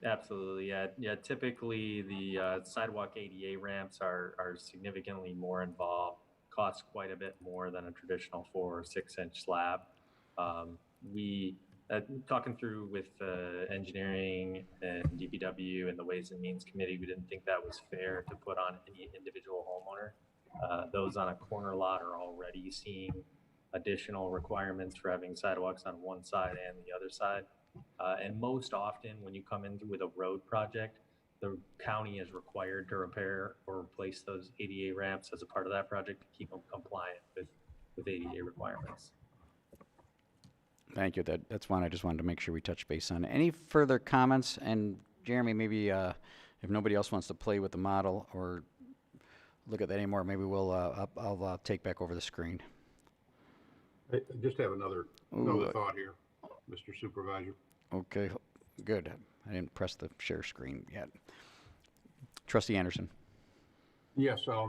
Absolutely, yeah. Typically, the sidewalk ADA ramps are significantly more involved, cost quite a bit more than a traditional 4 or 6 inch slab. We talking through with engineering and DPW and the Ways and Means Committee, we didn't think that was fair to put on any individual homeowner. Those on a corner lot are already seeing additional requirements for having sidewalks on one side and the other side. And most often when you come in with a road project, the county is required to repair or replace those ADA ramps as a part of that project to keep them compliant with ADA requirements. Thank you. That's one I just wanted to make sure we touch base on. Any further comments? And Jeremy, maybe if nobody else wants to play with the model or look at that anymore, maybe I'll take back over the screen. I just have another thought here, Mr. Supervisor. Okay, good. I didn't press the share screen yet. Trustee Anderson. Yes, I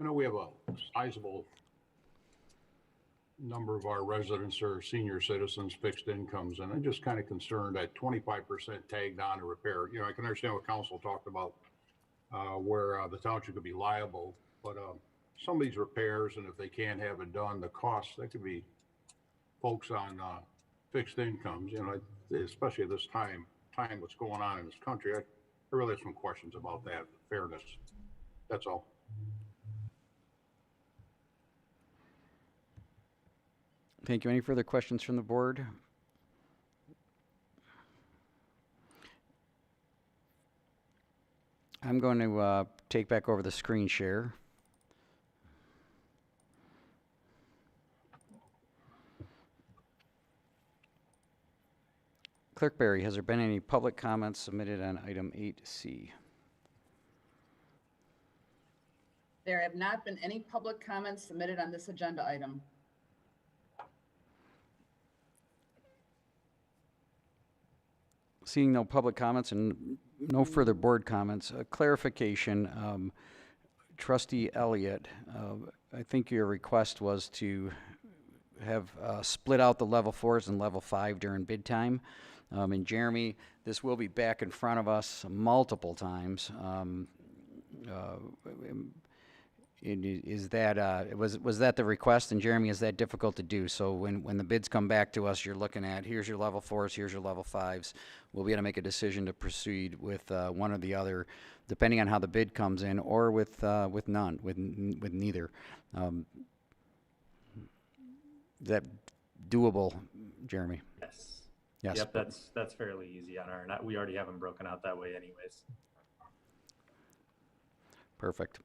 know we have a sizable number of our residents are senior citizens, fixed incomes, and I'm just kind of concerned at 25% tagged on to repair. You know, I can understand what council talked about where the township could be liable, but some of these repairs, and if they can't have it done, the cost, that could be folks on fixed incomes, you know, especially at this time what's going on in this country. I really have some questions about that, fairness. That's all. Thank you. Any further questions from the board? I'm going to take back over the screen share. Clerk Barry, has there been any public comments submitted on item 8C? There have not been any public comments submitted on this agenda item. Seeing no public comments and no further board comments, clarification, Trustee Elliott, I think your request was to have split out the level 4s and level 5 during bid time. And Jeremy, this will be back in front of us multiple times. Was that the request? And Jeremy, is that difficult to do? So when the bids come back to us, you're looking at, here's your level 4s, here's your level 5s. We'll be able to make a decision to proceed with one or the other, depending on how the bid comes in, or with none, with neither. Is that doable, Jeremy? Yes. Yes. Yep, that's fairly easy on our. We already have them broken out that way, anyways. Perfect.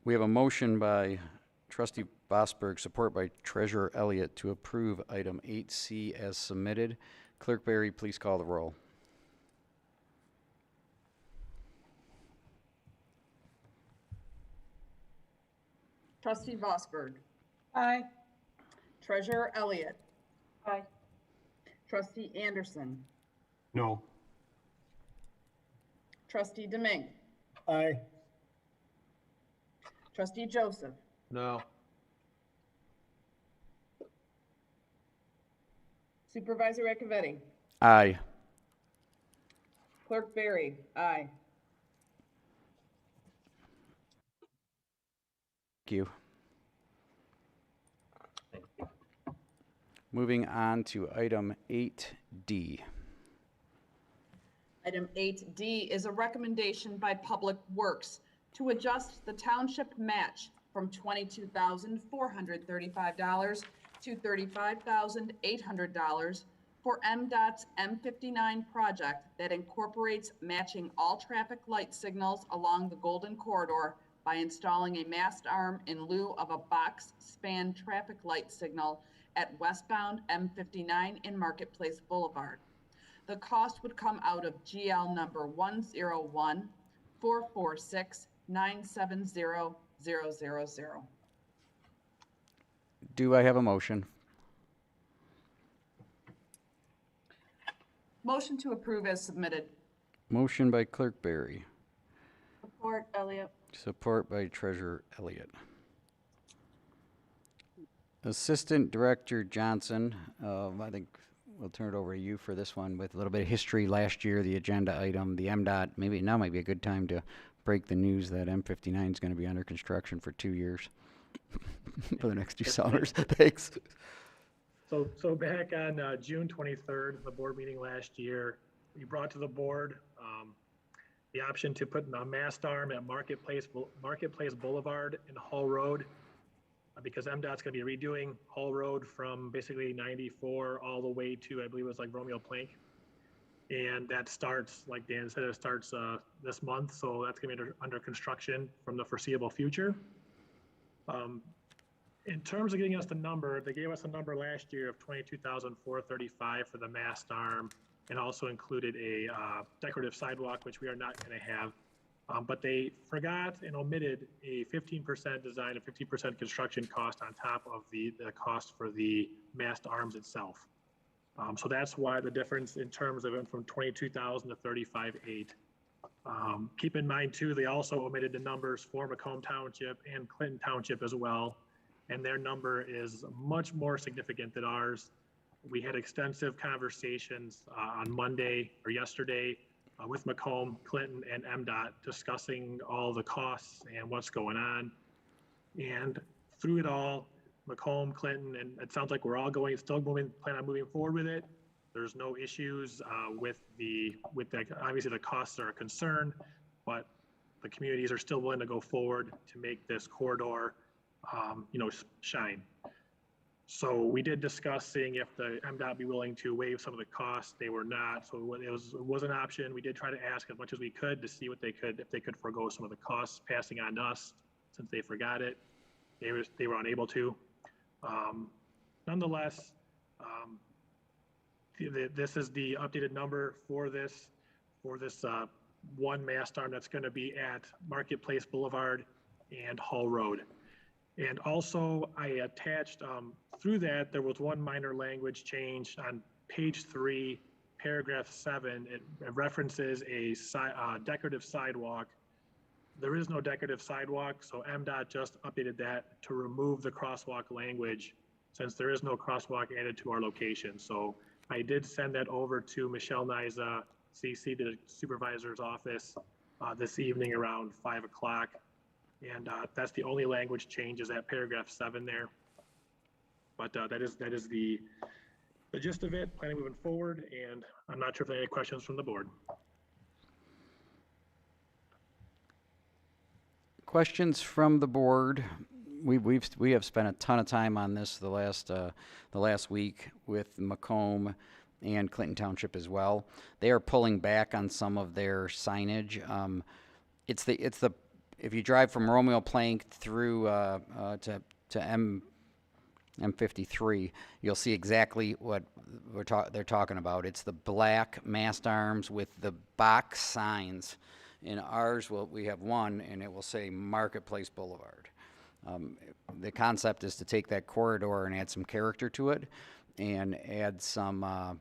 We have a motion by Trustee Bosberg, support by Treasurer Elliott, to approve item 8C as submitted. Clerk Barry, please call the roll. Trustee Bosberg. Aye. Treasurer Elliott. Aye. Trustee Anderson. No. Trustee Deming. Aye. Trustee Joseph. No. Supervisor Acciavatti. Aye. Clerk Barry. Aye. Thank you. Moving on to item 8D. Item 8D is a recommendation by Public Works to adjust the township match from $22,435 to $35,800 for MDOT's M59 project that incorporates matching all traffic light signals along the Golden Corridor by installing a mast arm in lieu of a box span traffic light signal at westbound M59 in Marketplace Boulevard. The cost would come out of GL number 101-446-970-000. Do I have a motion? Motion to approve as submitted. Motion by Clerk Barry, Support Elliott. support by Treasurer Elliott. Assistant Director Johnson, I think we'll turn it over to you for this one with a little bit of history. Last year, the agenda item, the MDOT, maybe now might be a good time to break the news that M59 is going to be under construction for 2 years for the next 2 summers. Thanks. So back on June 23rd, the board meeting last year, we brought to the board the option to put a mast arm at Marketplace Boulevard and Hall Road, because MDOT's going to be redoing Hall Road from basically 94 all the way to, I believe it was like Romeo Plank. And that starts, like Dan said, it starts this month. So that's going to be under construction from the foreseeable future. In terms of getting us the number, they gave us a number last year of $22,435 for the mast arm, and also included a decorative sidewalk, which we are not going to have. But they forgot and omitted a 15% design and 50% construction cost on top of the cost for the mast arms itself. So that's why the difference in terms of it from 22,000 to 35,800. Keep in mind too, they also omitted the numbers for Macomb Township and Clinton Township as well. And their number is much more significant than ours. We had extensive conversations on Monday or yesterday with Macomb, Clinton, and MDOT discussing all the costs and what's going on. And through it all, Macomb, Clinton, and it sounds like we're all plan on moving forward with it. There's no issues with the obviously the costs are a concern, but the communities are still willing to go forward to make this corridor shine. So we did discuss seeing if the MDOT be willing to waive some of the costs. They were not, so it was an option. We did try to ask as much as we could to see if they could forego some of the costs passing on to us, since they forgot it. They were unable to. Nonetheless, this is the updated number for this one mast arm that's going to be at Marketplace Boulevard and Hall Road. And also I attached, through that, there was one minor language change on page 3, paragraph 7. It references a decorative sidewalk. There is no decorative sidewalk, so MDOT just updated that to remove the crosswalk language, since there is no crosswalk added to our location. So I did send that over to Michelle Niza, CC, to the supervisor's office this evening around 5 o'clock. And that's the only language change, is that paragraph 7 there. But that is the gist of it, planning moving forward. And I'm not sure if there are any questions from the board. Questions from the board? We have spent a ton of time on this the last week with Macomb and Clinton Township as well. They are pulling back on some of their signage. If you drive from Romeo Plank through to M53, you'll see exactly what they're talking about. It's the black mast arms with the box signs. In ours, we have one, and it will say Marketplace Boulevard. The concept is to take that corridor and add some character to it, and add some,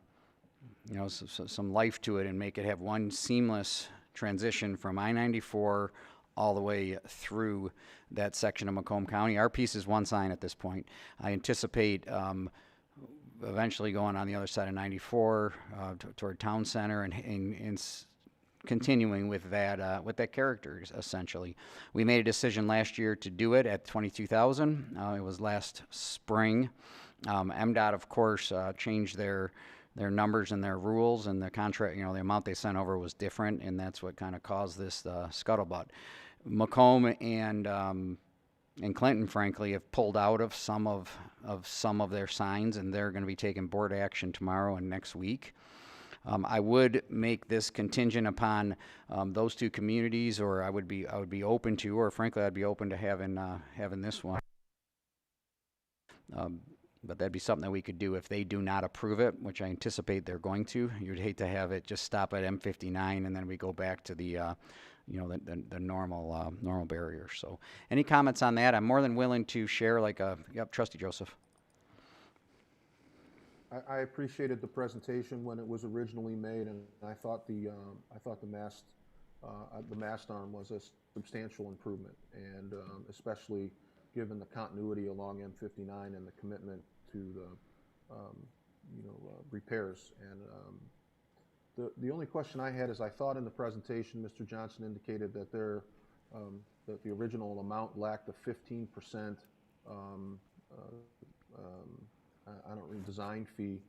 some life to it, and make it have one seamless transition from I-94 all the way through that section of Macomb County. Our piece is one sign at this point. I anticipate eventually going on the other side of 94 toward Town Center and continuing with that character, essentially. We made a decision last year to do it at 22,000. It was last spring. MDOT, of course, changed their numbers and their rules, and the contract, the amount they sent over was different, and that's what kind of caused this scuttlebutt. Macomb and Clinton, frankly, have pulled out of some of their signs, and they're going to be taking board action tomorrow and next week. I would make this contingent upon those two communities, or I would be open to, or frankly, I'd be open to having this one. But that'd be something that we could do if they do not approve it, which I anticipate they're going to. You'd hate to have it just stop at M59 and then we go back to the normal barriers. So, any comments on that? I'm more than willing to share. Yep, Trustee Joseph. I appreciated the presentation when it was originally made, and I thought the mast arm was a substantial improvement, and especially given the continuity along M59 and the commitment to the repairs. And the only question I had is, I thought in the presentation Mr. Johnson indicated that that the original amount lacked a 15% design fee,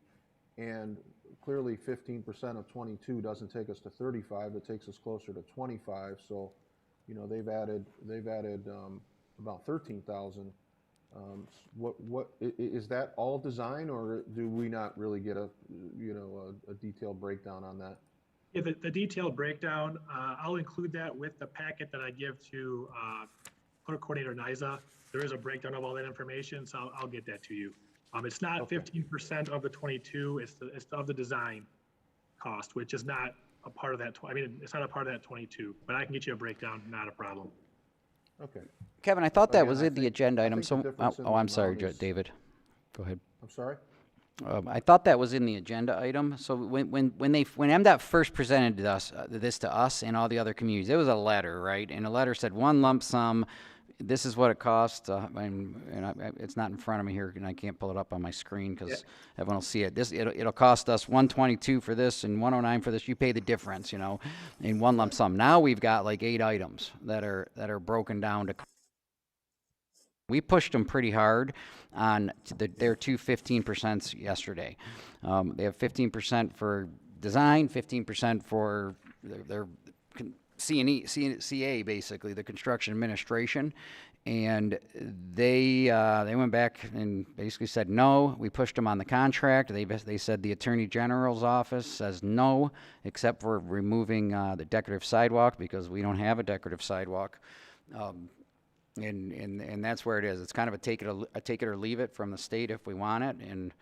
and clearly 15% of 22 doesn't take us to 35. It takes us closer to 25. So, they've added about 13,000. What is that all design, or do we not really get a detailed breakdown on that? Yeah, the detailed breakdown, I'll include that with the packet that I give to Clerk Coordinator Niza. There is a breakdown of all that information, so I'll get that to you. It's not 15% of the 22, it's of the design cost, which is not a part of that. It's not a part of that 22, but I can get you a breakdown, not a problem. Okay. Kevin, I thought that was in the agenda item. I'm sorry, David. Go ahead. I'm sorry? I thought that was in the agenda item. So when MDOT first presented this to us and all the other communities, it was a letter, right? And the letter said one lump sum. This is what it costs, it's not in front of me here, and I can't pull it up on my screen because everyone will see it. It'll cost us $122 for this and $109 for this. You pay the difference, in one lump sum. Now we've got like 8 items that are broken down to. We pushed them pretty hard on their two 15% yesterday. They have 15% for design, 15% for their CA, basically the construction administration, and they went back and basically said no. We pushed them on the contract. They said the Attorney General's office says no, except for removing the decorative sidewalk, because we don't have a decorative sidewalk, and that's where it is. It's kind of a take it or leave it from the state if we want it, and.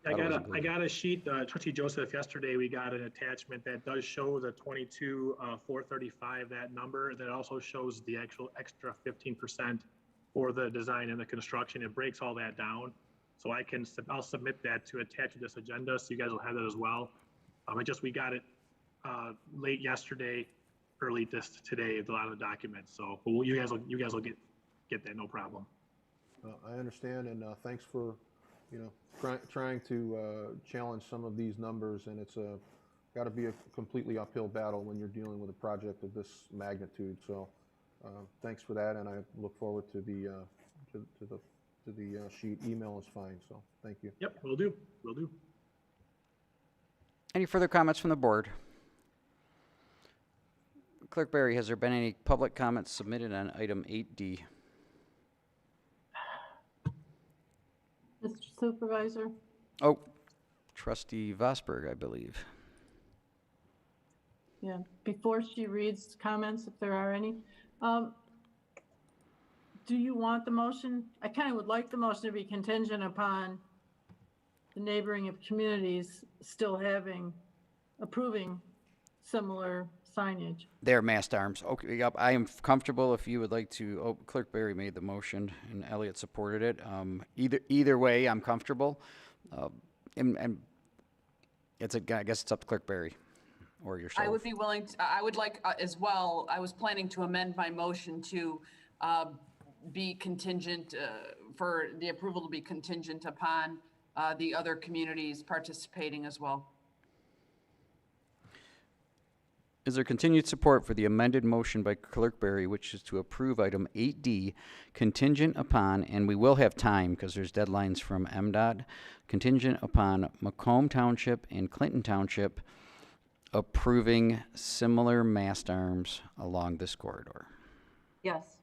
I got a sheet, Trustee Joseph, yesterday we got an attachment that does show the 22,435, that number. That also shows the actual extra 15% for the design and the construction. It breaks all that down. So I'll submit that to attach to this agenda, so you guys will have that as well. We got it late yesterday, early today, a lot of the documents. So you guys will get that, no problem. I understand, and thanks for trying to challenge some of these numbers, and it's got to be a completely uphill battle when you're dealing with a project of this magnitude. So thanks for that, and I look forward to the sheet. Email is fine, so thank you. Yep, will do. Any further comments from the board? Clerk Barry, has there been any public comments submitted on item 8D? Mr. Supervisor? Oh, Trustee Vosberg, I believe. Yeah, before she reads comments, if there are any, do you want the motion? I kind of would like the motion to be contingent upon the neighboring communities still approving similar signage. They're mast arms. Okay, yep, I am comfortable if you would like to. Clerk Barry made the motion and Elliot supported it. Either way, I'm comfortable. And I guess it's up to Clerk Barry or yourself. I would be willing to, I would like as well, I was planning to amend my motion to be contingent, for the approval to be contingent upon the other communities participating as well. Is there continued support for the amended motion by Clerk Barry, which is to approve item 8D, contingent upon, and we will have time because there's deadlines from MDOT, contingent upon Macomb Township and Clinton Township approving similar mast arms along this corridor? Yes.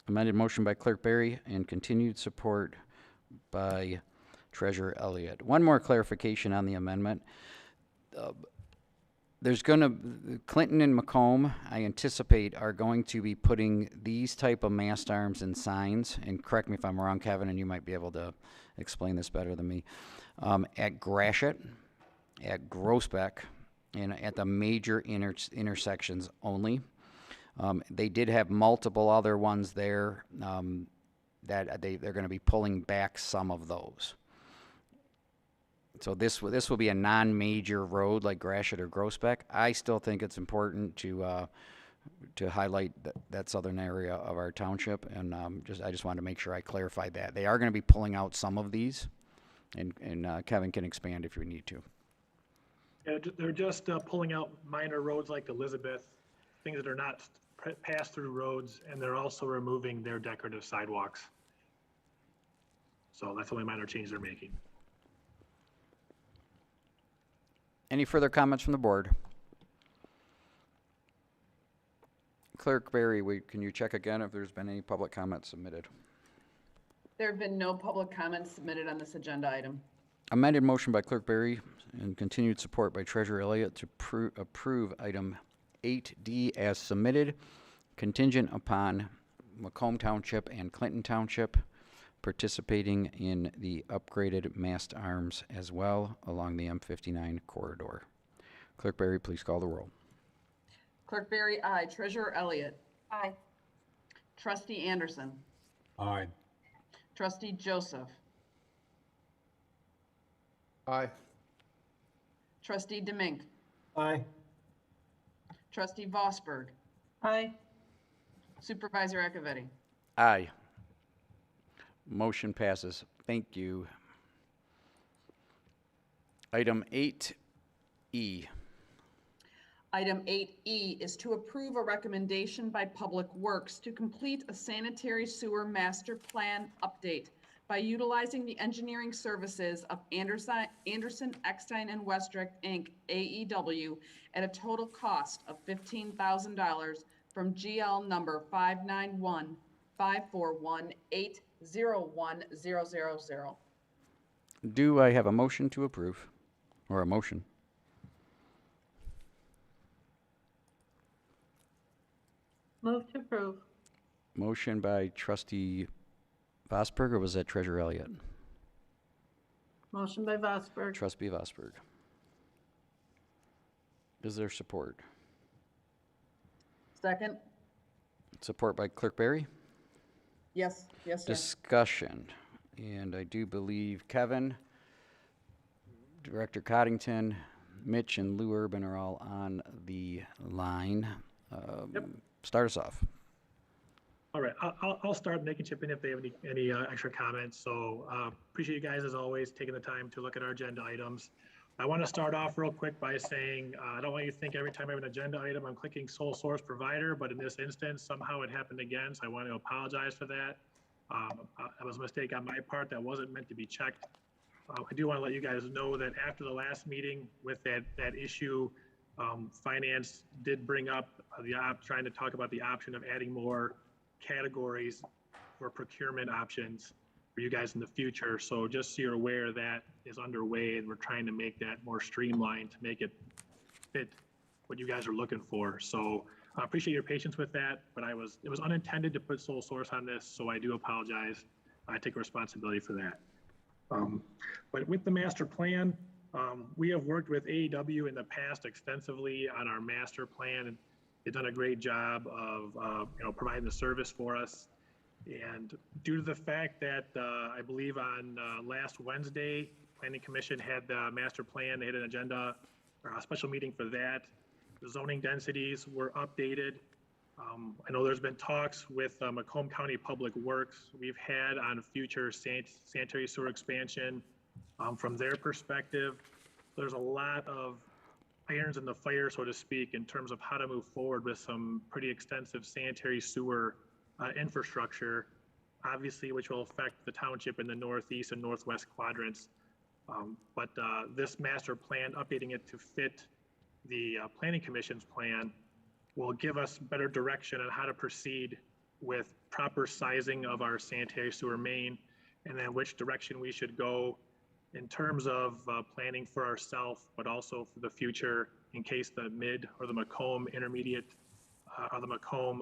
Amended motion by Clerk Barry and continued support by Treasurer Elliott. One more clarification on the amendment. There's Clinton and Macomb, I anticipate, are going to be putting these type of mast arms and signs, and correct me if I'm wrong, Kevin, and you might be able to explain this better than me, at Gratiot, at Groesbeck, and at the major intersections only. They did have multiple other ones there that they're going to be pulling back some of those. So this will be a non-major road like Gratiot or Groesbeck. I still think it's important to highlight that southern area of our township, and I just wanted to make sure I clarified that. They are going to be pulling out some of these, and Kevin can expand if you need to. Yeah, they're just pulling out minor roads like Elizabeth, things that are not pass-through roads, and they're also removing their decorative sidewalks. So that's the only minor change they're making. Any further comments from the board? Clerk Barry, can you check again if there's been any public comments submitted? There have been no public comments submitted on this agenda item. Amended motion by Clerk Barry and continued support by Treasurer Elliott to approve item 8D as submitted, contingent upon Macomb Township and Clinton Township participating in the upgraded mast arms as well along the M59 corridor. Clerk Barry, please call the roll. Clerk Barry, aye. Treasurer Elliott. Aye. Trustee Anderson. Aye. Trustee Joseph. Aye. Trustee Demink. Aye. Trustee Vosberg. Aye. Supervisor Acciavatti. Aye. Motion passes. Thank you. Item 8E. Item 8E is to approve a recommendation by Public Works to complete a sanitary sewer master plan update by utilizing the engineering services of Anderson, Eckstein, and Westrick, Inc., AEW, at a total cost of $15,000 from GL number 591-541-801000. Do I have a motion to approve? Or a motion? Move to approve. Motion by Trustee Vosberg, or was that Treasurer Elliott? Motion by Vosberg. Trustee Vosberg. Is there support? Second? Support by Clerk Barry? Yes, yes, sir. Discussion. And I do believe Kevin, Director Coddington, Mitch, and Lou Urban are all on the line. Yep. Start us off. All right, I'll start, and they can chip in if they have any extra comments. So appreciate you guys, as always, taking the time to look at our agenda items. I want to start off real quick by saying, I don't want you to think every time I have an agenda item, I'm clicking sole source provider, but in this instance, somehow it happened again, so I want to apologize for that. That was a mistake on my part. That wasn't meant to be checked. I do want to let you guys know that after the last meeting with that issue, Finance did bring up trying to talk about the option of adding more categories for procurement options for you guys in the future. So just so you're aware, that is underway, and we're trying to make that more streamlined to make it fit what you guys are looking for. So I appreciate your patience with that, but it was unintended to put sole source on this, so I do apologize. I take responsibility for that. But with the master plan, we have worked with AEW in the past extensively on our master plan, and they've done a great job of providing the service for us. And due to the fact that I believe on last Wednesday, Planning Commission had the master plan, they had an agenda or a special meeting for that. The zoning densities were updated. I know there's been talks with Macomb County Public Works we've had on future sanitary sewer expansion from their perspective. There's a lot of irons in the fire, so to speak, in terms of how to move forward with some pretty extensive sanitary sewer infrastructure, obviously, which will affect the township in the northeast and northwest quadrants. But this master plan, updating it to fit the Planning Commission's plan, will give us better direction on how to proceed with proper sizing of our sanitary sewer main, and then which direction we should go in terms of planning for ourselves, but also for the future in case the mid or the Macomb intermediate or the Macomb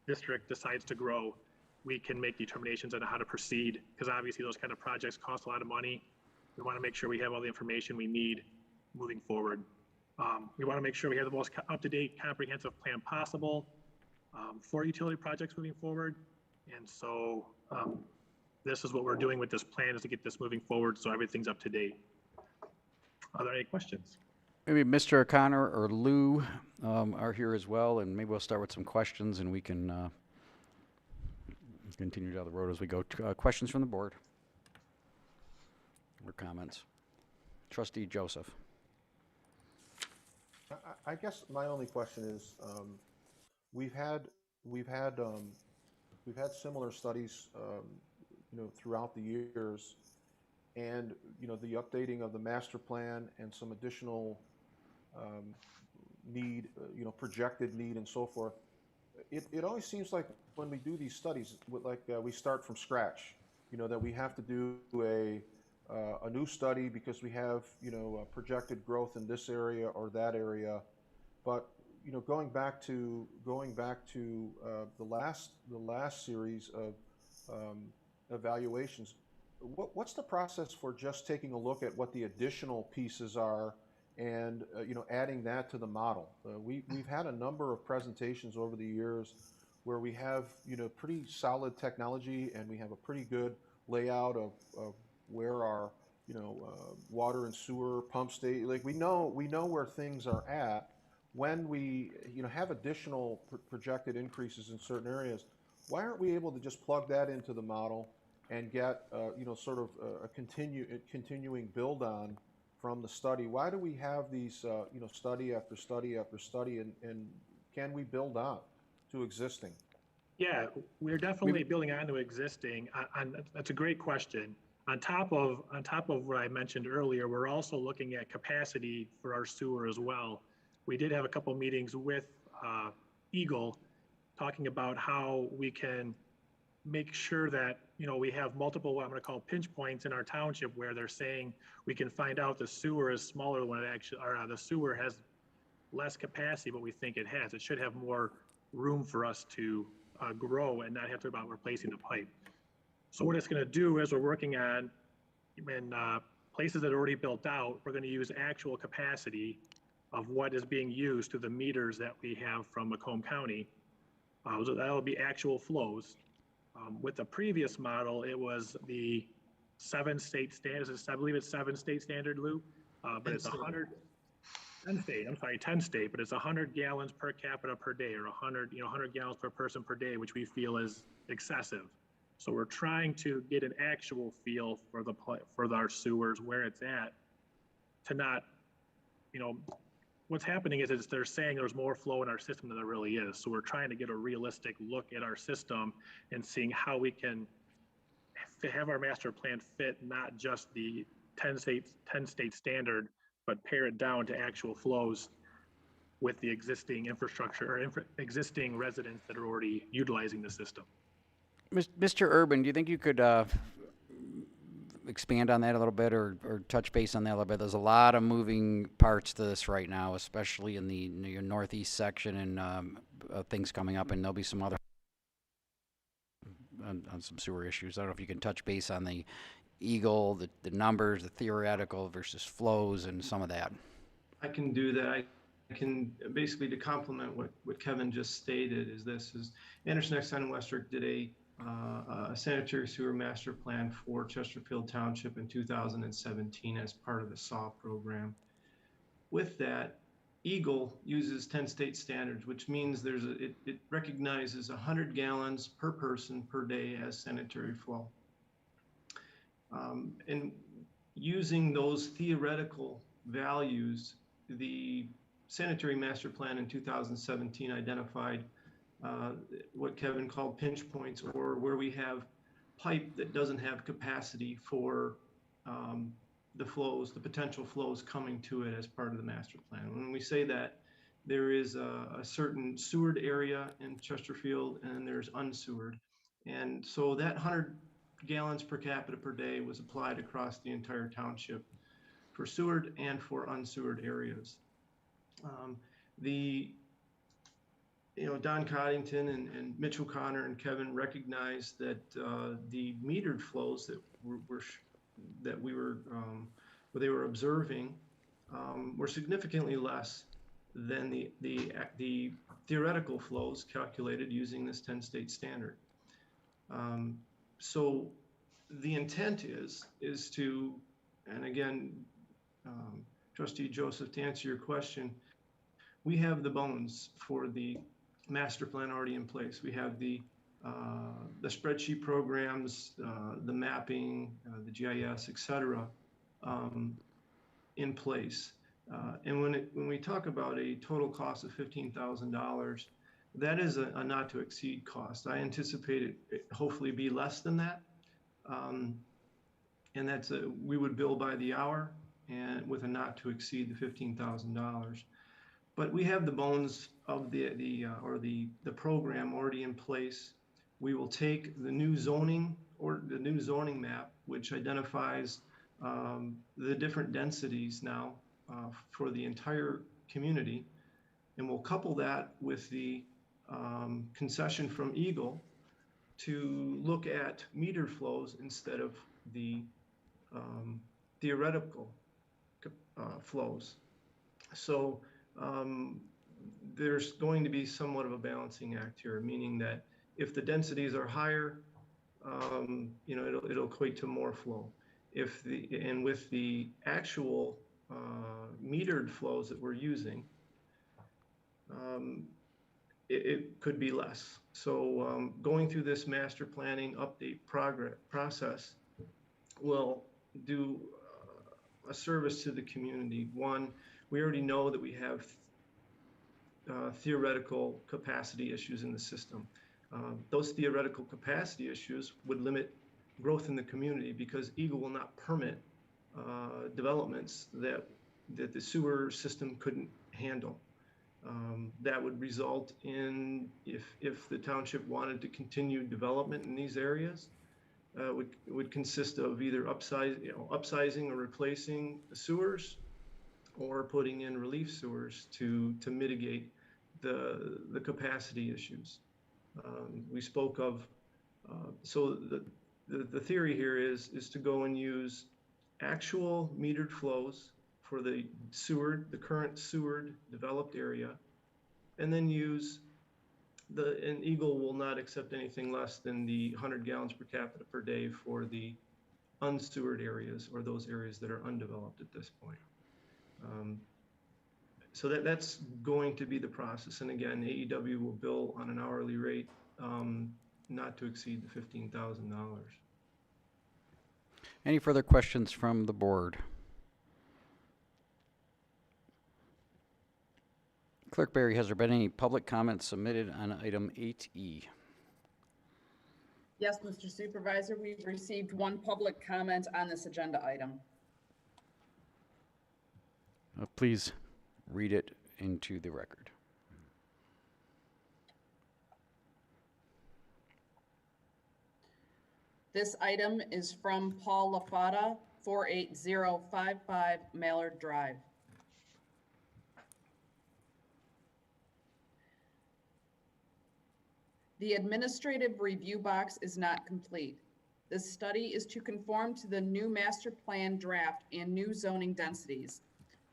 district decides to grow. We can make determinations on how to proceed, because obviously those kind of projects cost a lot of money. We want to make sure we have all the information we need moving forward. We want to make sure we have the most up-to-date comprehensive plan possible for utility projects moving forward. And so this is what we're doing with this plan, is to get this moving forward so everything's up to date. Are there any questions? Maybe Mr. O'Connor or Lou are here as well, and maybe we'll start with some questions and we can continue down the road as we go. Questions from the board or comments? Trustee Joseph. I guess my only question is, we've had similar studies, throughout the years, and the updating of the master plan and some additional need, projected need and so forth. It always seems like when we do these studies, we start from scratch. That we have to do a new study because we have projected growth in this area or that area. But going back to the last series of evaluations, what's the process for just taking a look at what the additional pieces are and adding that to the model? We've had a number of presentations over the years where we have pretty solid technology, and we have a pretty good layout of where our water and sewer pump state, we know where things are at. When we have additional projected increases in certain areas, why aren't we able to just plug that into the model and get sort of a continuing build on from the study? Why do we have these study after study after study, and can we build on to existing? Yeah, we're definitely building on to existing, and that's a great question. On top of what I mentioned earlier, we're also looking at capacity for our sewer as well. We did have a couple meetings with Eagle talking about how we can make sure that we have multiple, what I'm going to call pinch points in our township, where they're saying we can find out the sewer is smaller when it actually, or the sewer has less capacity, but we think it has. It should have more room for us to grow and not have to worry about replacing the pipe. So what it's going to do is we're working on, in places that are already built out, we're going to use actual capacity of what is being used to the meters that we have from Macomb County. So that'll be actual flows. With the previous model, it was the 7 state standards. I believe it's 7 state standard, Lou, but it's 10 state, but it's 100 gallons per capita per day, or 100 gallons per person per day, which we feel is excessive. So we're trying to get an actual feel for our sewers, where it's at, to not, what's happening is they're saying there's more flow in our system than there really is. So we're trying to get a realistic look at our system and seeing how we can have our master plan fit not just the 10 state standard, but pare it down to actual flows with the existing infrastructure or existing residents that are already utilizing the system. Mr. Urban, do you think you could expand on that a little bit, or touch base on that a little bit? There's a lot of moving parts to this right now, especially in the northeast section, and things coming up, and there'll be some other on some sewer issues. I don't know if you can touch base on the Eagle, the numbers, the theoretical versus flows, and some of that. I can do that. I can basically, to complement what Kevin just stated, is Anderson, Eckstein, and Westrick did a sanitary sewer master plan for Chesterfield Township in 2017 as part of the SAW program. With that, Eagle uses 10 state standards, which means it recognizes 100 gallons per person per day as sanitary flow. And using those theoretical values the sanitary master plan in 2017 identified what Kevin called pinch points, or where we have pipe that doesn't have capacity for the flows, the potential flows coming to it as part of the master plan. When we say that, there is a certain sewered area in Chesterfield and there's unsewered. And so that 100 gallons per capita per day was applied across the entire township for sewered and for unsewered areas. Don Coddington and Mitch O'Connor and Kevin recognized that the metered flows that they were observing were significantly less than the theoretical flows calculated using this 10-state standard. So the intent is to, and again, Trustee Joseph, to answer your question, we have the bones for the master plan already in place. We have the spreadsheet programs, the mapping, the GIS, et cetera, in place. And when we talk about a total cost of $15,000, that is a not to exceed cost. I anticipate it hopefully be less than that. And that's we would bill by the hour and with a not to exceed the $15,000. But we have the bones of the program already in place. We will take the new zoning map, which identifies the different densities now for the entire community, and we'll couple that with the concession from Eagle to look at metered flows instead of the theoretical flows. So there's going to be somewhat of a balancing act here, meaning that if the densities are higher, it'll equate to more flow. And with the actual metered flows that we're using, it could be less. So going through this master planning update process will do a service to the community. One, we already know that we have theoretical capacity issues in the system. Those theoretical capacity issues would limit growth in the community because Eagle will not permit developments that the sewer system couldn't handle. That would result in, if the township wanted to continue development in these areas, would consist of either upsizing or replacing the sewers, or putting in relief sewers to mitigate the capacity issues. We spoke of, so the theory here is to go and use actual metered flows for the current sewered developed area, and then use and Eagle will not accept anything less than the 100 gallons per capita per day for the unsewered areas, or those areas that are undeveloped at this point. So that's going to be the process. And again, AEW will bill on an hourly rate, not to exceed the $15,000. Any further questions from the board? Clerk Barry, has there been any public comments submitted on item 8E? Yes, Mr. Supervisor, we've received one public comment on this agenda item. Please read it into the record. This item is from Paul LaFata, 48055 Mallard Drive. The administrative review box is not complete. This study is to conform to the new master plan draft and new zoning densities.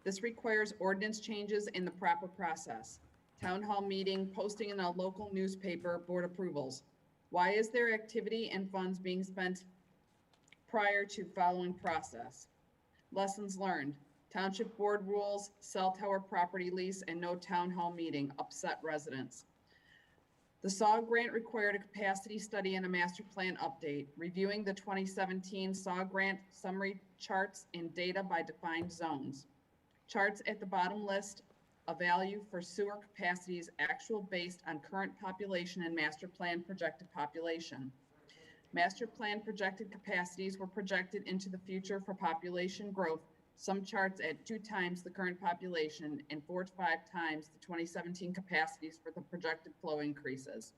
This requires ordinance changes in the proper process. Town hall meeting, posting in a local newspaper, board approvals. Why is there activity and funds being spent prior to following process? Lessons learned. Township board rules, cell tower property lease, and no town hall meeting upset residents. The SAW grant required a capacity study and a master plan update, reviewing the 2017 SAW grant summary charts and data by defined zones. Charts at the bottom list a value for sewer capacities actual based on current population and master plan projected population. Master plan projected capacities were projected into the future for population growth, some charts at 2 times the current population and 4 to 5 times the 2017 capacities for the projected flow increases.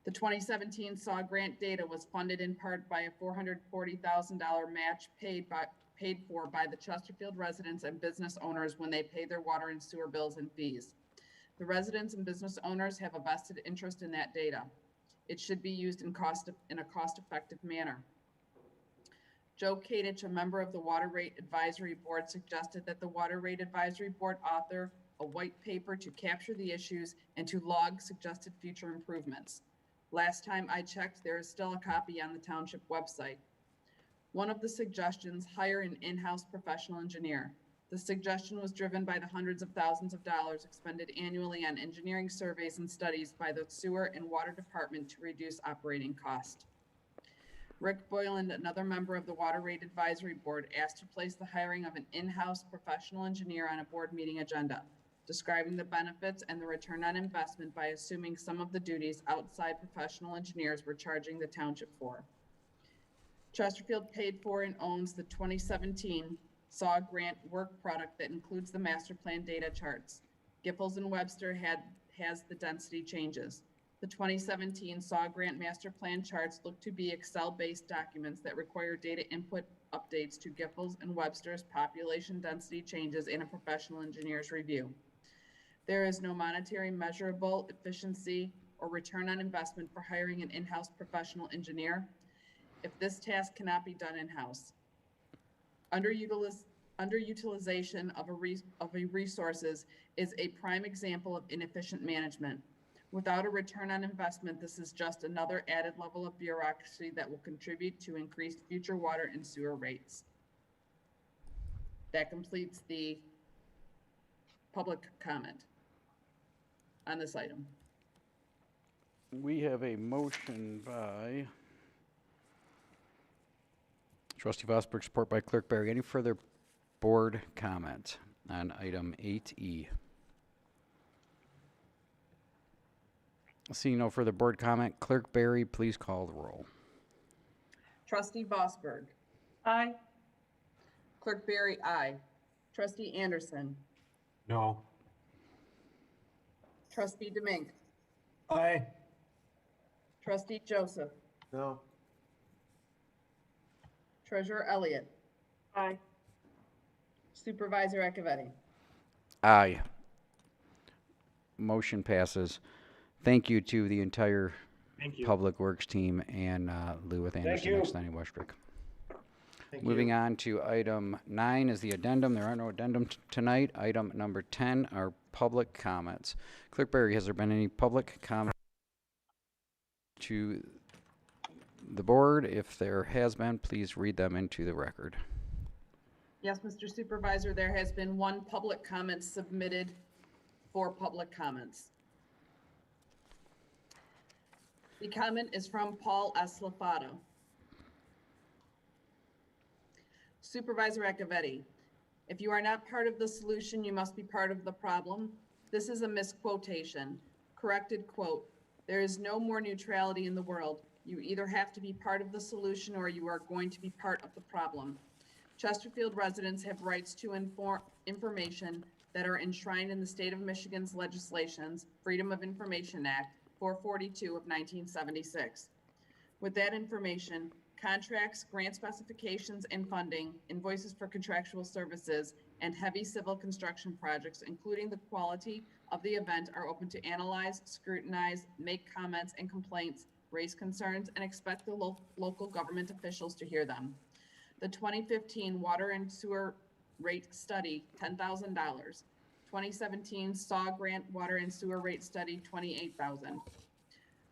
The 2017 SAW grant data was funded in part by a $440,000 match paid for by the Chesterfield residents and business owners when they pay their water and sewer bills and fees. The residents and business owners have a vested interest in that data. It should be used in a cost-effective manner. Joe Kadich, a member of the Water Rate Advisory Board, suggested that the Water Rate Advisory Board author a white paper to capture the issues and to log suggested future improvements. Last time I checked, there is still a copy on the township website. One of the suggestions, hire an in-house professional engineer. The suggestion was driven by the hundreds of thousands of dollars expended annually on engineering surveys and studies by the sewer and water department to reduce operating cost. Rick Boyland, another member of the Water Rate Advisory Board, asked to place the hiring of an in-house professional engineer on a board meeting agenda, describing the benefits and the return on investment by assuming some of the duties outside professional engineers were charging the township for. Chesterfield paid for and owns the 2017 SAW grant work product that includes the master plan data charts. Giffords and Webster has the density changes. The 2017 SAW grant master plan charts look to be Excel-based documents that require data input updates to Giffords and Webster's population density changes in a professional engineer's review. There is no monetary measurable efficiency or return on investment for hiring an in-house professional engineer if this task cannot be done in-house. Underutilization of resources is a prime example of inefficient management. Without a return on investment, this is just another added level of bureaucracy that will contribute to increased future water and sewer rates. That completes the public comment on this item. We have a motion by Trustee Vosberg, support by Clerk Barry. Any further board comment on item 8E? Seeing no further board comment, Clerk Barry, please call the roll. Trustee Vosberg. Aye. Clerk Barry, aye. Trustee Anderson. No. Trustee Demink. Aye. Trustee Joseph. No. Treasurer Elliott. Aye. Supervisor Acciavatti. Aye. Motion passes. Thank you to the entire Public Works team and Lou with Anderson, Eckstein, and Westrick. Moving on to item 9 is the addendum. There are no addendum tonight. Item number 10 are public comments. Clerk Barry, has there been any public comment to the board? If there has been, please read them into the record. Yes, Mr. Supervisor, there has been one public comment submitted for public comments. The comment is from Paul S. Lafato. Supervisor Acciavatti, if you are not part of the solution, you must be part of the problem. This is a misquotation. Corrected quote, there is no more neutrality in the world. You either have to be part of the solution or you are going to be part of the problem. Chesterfield residents have rights to information that are enshrined in the state of Michigan's legislations, Freedom of Information Act 442 of 1976. With that information, contracts, grant specifications and funding, invoices for contractual services, and heavy civil construction projects, including the quality of the event, are open to analyze, scrutinize, make comments and complaints, raise concerns, and expect the local government officials to hear them. The 2015 Water and Sewer Rate Study, $10,000. 2017 SAW Grant Water and Sewer Rate Study, $28,000.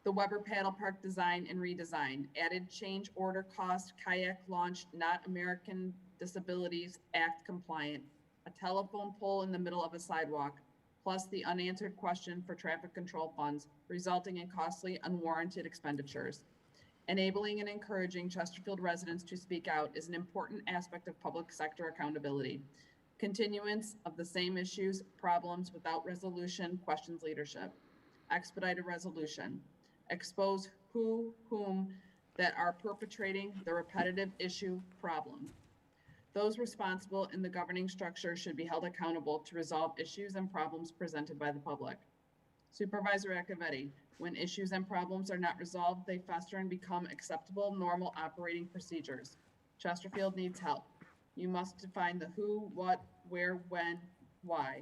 The Weber Paddle Park design and redesign, added change order cost, kayak launch, not American Disabilities Act compliant, a telephone pole in the middle of a sidewalk, plus the unanswered question for traffic control funds, resulting in costly, unwarranted expenditures. Enabling and encouraging Chesterfield residents to speak out is an important aspect of public sector accountability. Continuance of the same issues, problems without resolution, questions leadership. Expedite a resolution. Expose whom that are perpetrating the repetitive issue problem. Those responsible in the governing structure should be held accountable to resolve issues and problems presented by the public. Supervisor Acciavatti, when issues and problems are not resolved, they fester and become acceptable, normal operating procedures. Chesterfield needs help. You must define the who, what, where, when, why.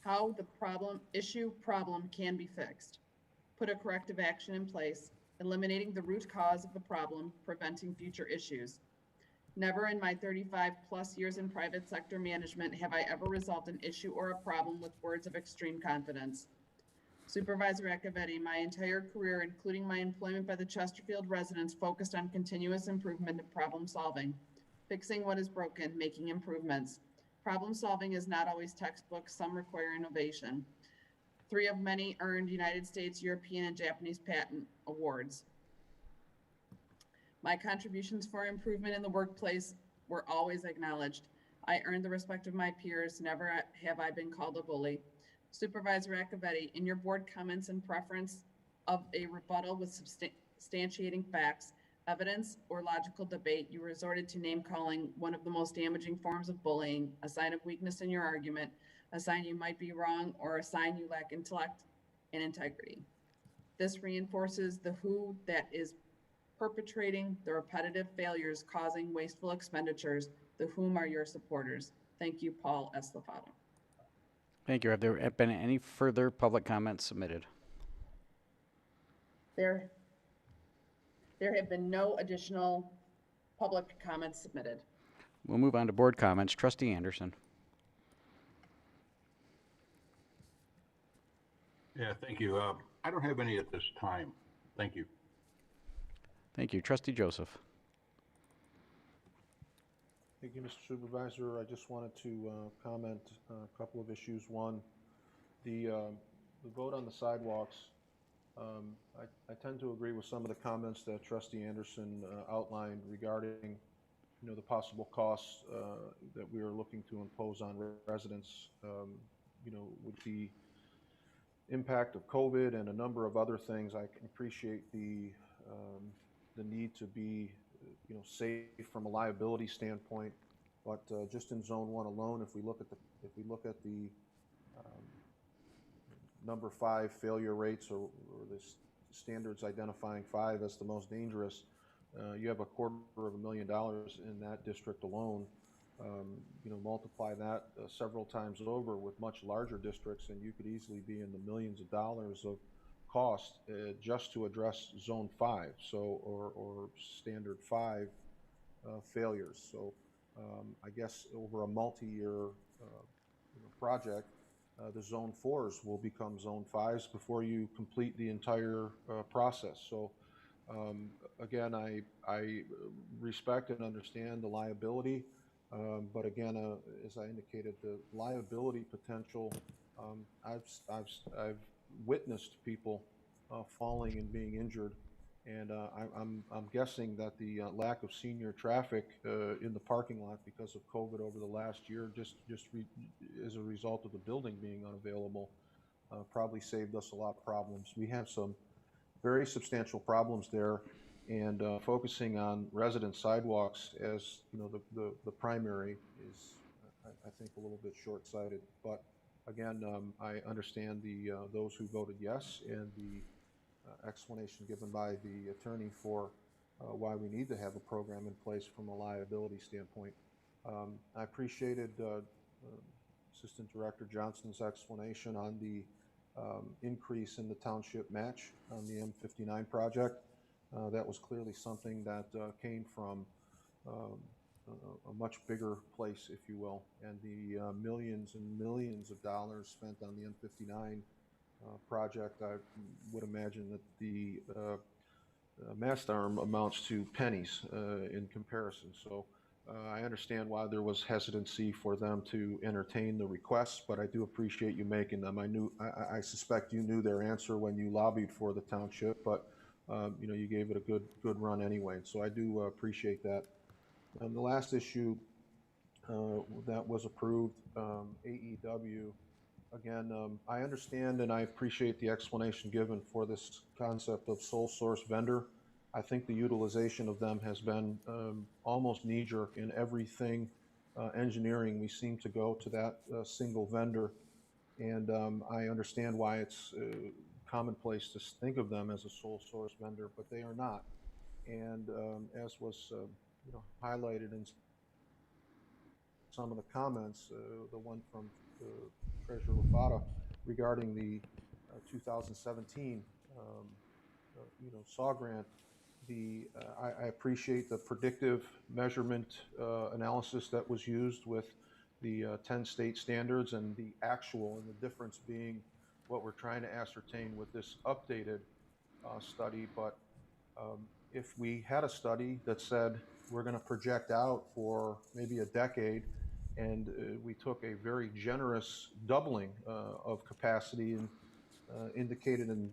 How the problem can be fixed. Put a corrective action in place, eliminating the root cause of the problem, preventing future issues. Never in my 35+ years in private sector management have I ever resolved an issue or a problem with words of extreme confidence. Supervisor Acciavatti, my entire career, including my employment by the Chesterfield residents, focused on continuous improvement and problem solving, fixing what is broken, making improvements. Problem solving is not always textbook, some require innovation. 3 of many earned United States, European, and Japanese patent awards. My contributions for improvement in the workplace were always acknowledged. I earned the respect of my peers. Never have I been called a bully. Supervisor Acciavatti, in your board comments and preference of a rebuttal with substantiating facts, evidence, or logical debate, you resorted to name-calling, one of the most damaging forms of bullying, a sign of weakness in your argument, a sign you might be wrong, or a sign you lack intellect and integrity. This reinforces the who that is perpetrating the repetitive failures causing wasteful expenditures. The whom are your supporters. Thank you, Paul Escofato. Thank you. Have there been any further public comments submitted? There have been no additional public comments submitted. We'll move on to board comments. Trustee Anderson. Yeah, thank you. I don't have any at this time. Thank you. Thank you. Trustee Joseph. Thank you, Mr. Supervisor. I just wanted to comment a couple of issues. One, the vote on the sidewalks. I tend to agree with some of the comments that Trustee Anderson outlined regarding, the possible costs that we are looking to impose on residents, with the impact of COVID and a number of other things. I can appreciate the need to be, safe from a liability standpoint, but just in Zone 1 alone, if we look at the number 5 failure rates, or the standards identifying 5 as the most dangerous, you have $250,000 in that district alone. Multiply that several times over with much larger districts, and you could easily be in the millions of dollars of cost just to address Zone 5, or Standard 5 failures. So I guess over a multi-year project, the Zone 4s will become Zone 5s before you complete the entire process. So again, I respect and understand the liability, but again, as I indicated, the liability potential, I've witnessed people falling and being injured, and I'm guessing that the lack of senior traffic in the parking lot because of COVID over the last year, just as a result of the building being unavailable, probably saved us a lot of problems. We have some very substantial problems there, and focusing on resident sidewalks as the primary is, I think, a little bit short-sighted. But again, I understand those who voted yes, and the explanation given by the attorney for why we need to have a program in place from a liability standpoint. I appreciated Assistant Director Johnson's explanation on the increase in the township match on the M59 project. That was clearly something that came from a much bigger place, if you will, and the millions and millions of dollars spent on the M59 project. I would imagine that the mast arm amounts to pennies in comparison. So I understand why there was hesitancy for them to entertain the requests, but I do appreciate you making them. I suspect you knew their answer when you lobbied for the township, but you gave it a good run anyway. So I do appreciate that. The last issue that was approved, AEW. Again, I understand and I appreciate the explanation given for this concept of sole source vendor. I think the utilization of them has been almost knee-jerk in everything engineering. We seem to go to that single vendor, and I understand why it's commonplace to think of them as a sole source vendor, but they are not. And as was highlighted in some of the comments, the one from Treasurer Lafata regarding the 2017 SAW grant, I appreciate the predictive measurement analysis that was used with the 10 state standards and the actual, and the difference being what we're trying to ascertain with this updated study. But if we had a study that said we're going to project out for maybe a decade, and we took a very generous doubling of capacity and indicated in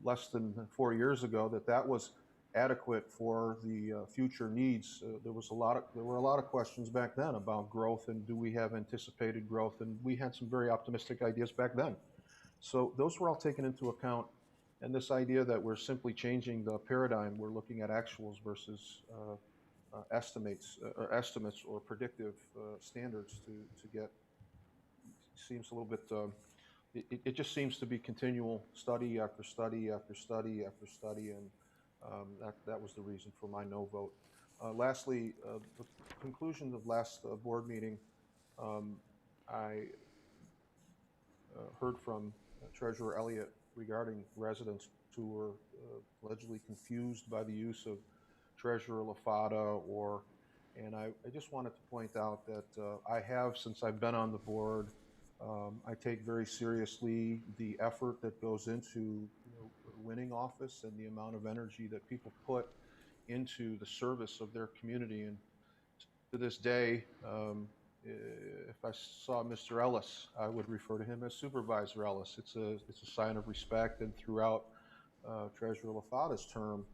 less than 4 years ago that was adequate for the future needs. There were a lot of questions back then about growth and do we have anticipated growth, and we had some very optimistic ideas back then. So those were all taken into account, and this idea that we're simply changing the paradigm, we're looking at actuals versus estimates or predictive standards to get, seems a little bit, it just seems to be continual study after study after study after study, and that was the reason for my no vote. Lastly, the conclusion of last board meeting, I heard from Treasurer Elliott regarding residents who were allegedly confused by the use of Treasurer Lafata, and I just wanted to point out that I have, since I've been on the board, I take very seriously the effort that goes into winning office and the amount of energy that people put into the service of their community. And to this day, if I saw Mr. Ellis, I would refer to him as Supervisor Ellis. It's a sign of respect. And throughout Treasurer Lafata's term,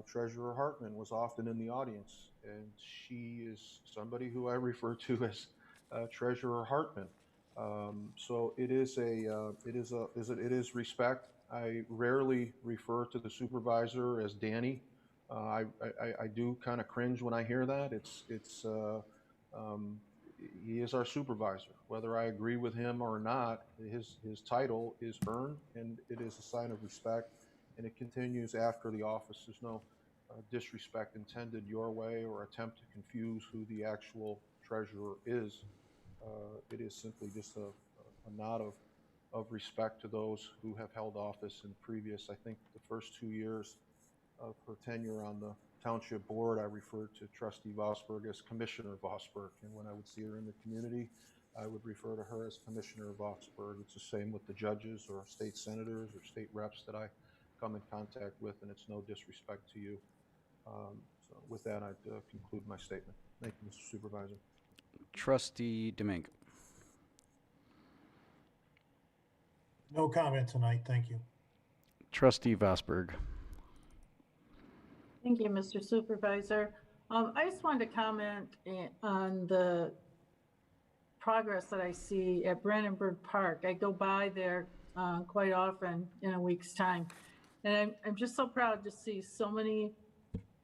Treasurer Hartman was often in the audience, and she is somebody who I refer to as Treasurer Hartman. So it is respect. I rarely refer to the supervisor as Danny. I do kind of cringe when I hear that. He is our supervisor. Whether I agree with him or not, his title is earned, and it is a sign of respect, and it continues after the office. There's no disrespect intended your way or attempt to confuse who the actual treasurer is. It is simply just a nod of respect to those who have held office in previous, I think the first 2 years of her tenure on the Township Board, I referred to Trustee Vosberg as Commissioner Vosberg, and when I would see her in the community, I would refer to her as Commissioner Vosberg. It's the same with the judges or state senators or state reps that I come in contact with, and it's no disrespect to you. So with that, I'd conclude my statement. Thank you, Mr. Supervisor. Trustee Domingue. No comment tonight, thank you. Trustee Vosberg. Thank you, Mr. Supervisor. I just wanted to comment on the progress that I see at Brandenburg Park. I go by there quite often in a week's time, and I'm just so proud to see so many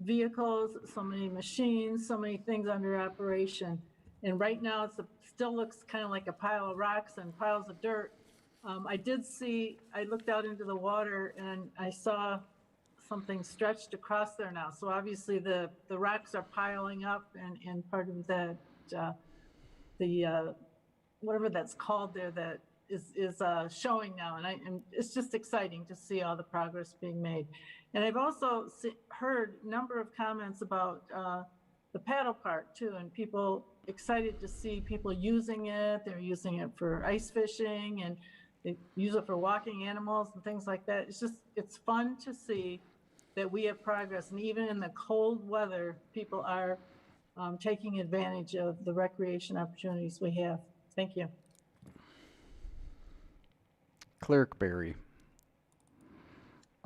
vehicles, so many machines, so many things under operation. And right now it still looks kind of like a pile of rocks and piles of dirt. I looked out into the water and I saw something stretched across there now. So obviously the rocks are piling up, and part of that, whatever that's called there, that is showing now. And it's just exciting to see all the progress being made. And I've also heard a number of comments about the paddle park too, and people excited to see people using it. They're using it for ice fishing, and they use it for walking animals and things like that. It's fun to see that we have progress, and even in the cold weather, people are taking advantage of the recreation opportunities we have. Thank you. Clerk Barry.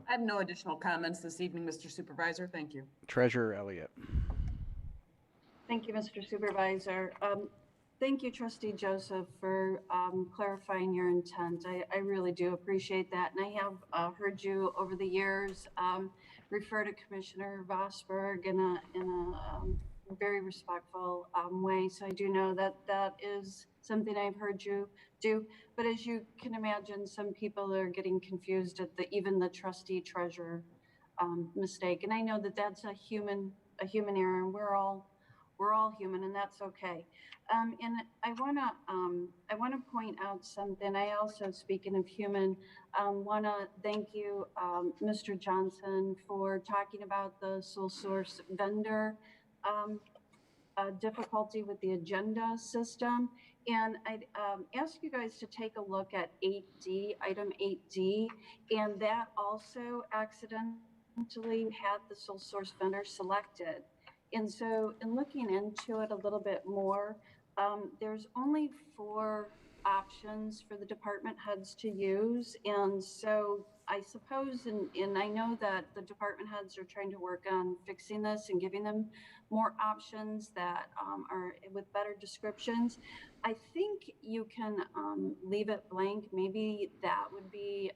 I have no additional comments this evening, Mr. Supervisor. Thank you. Treasurer Elliott. Thank you, Mr. Supervisor. Thank you, Trustee Joseph, for clarifying your intent. I really do appreciate that. And I have heard you over the years refer to Commissioner Vosberg in a very respectful way. So I do know that that is something I've heard you do. But as you can imagine, some people are getting confused at even the trustee treasurer mistake. And I know that that's a human error, and we're all human, and that's okay. And I wanna point out something. I also, speaking of human, wanna thank you, Mr. Johnson, for talking about the sole source vendor difficulty with the agenda system. And I'd ask you guys to take a look at 8D, item 8D, and that also accidentally had the sole source vendor selected. And so in looking into it a little bit more, there's only 4 options for the department heads to use. And so I suppose, and I know that the department heads are trying to work on fixing this and giving them more options that are with better descriptions. I think you can leave it blank. Maybe that would be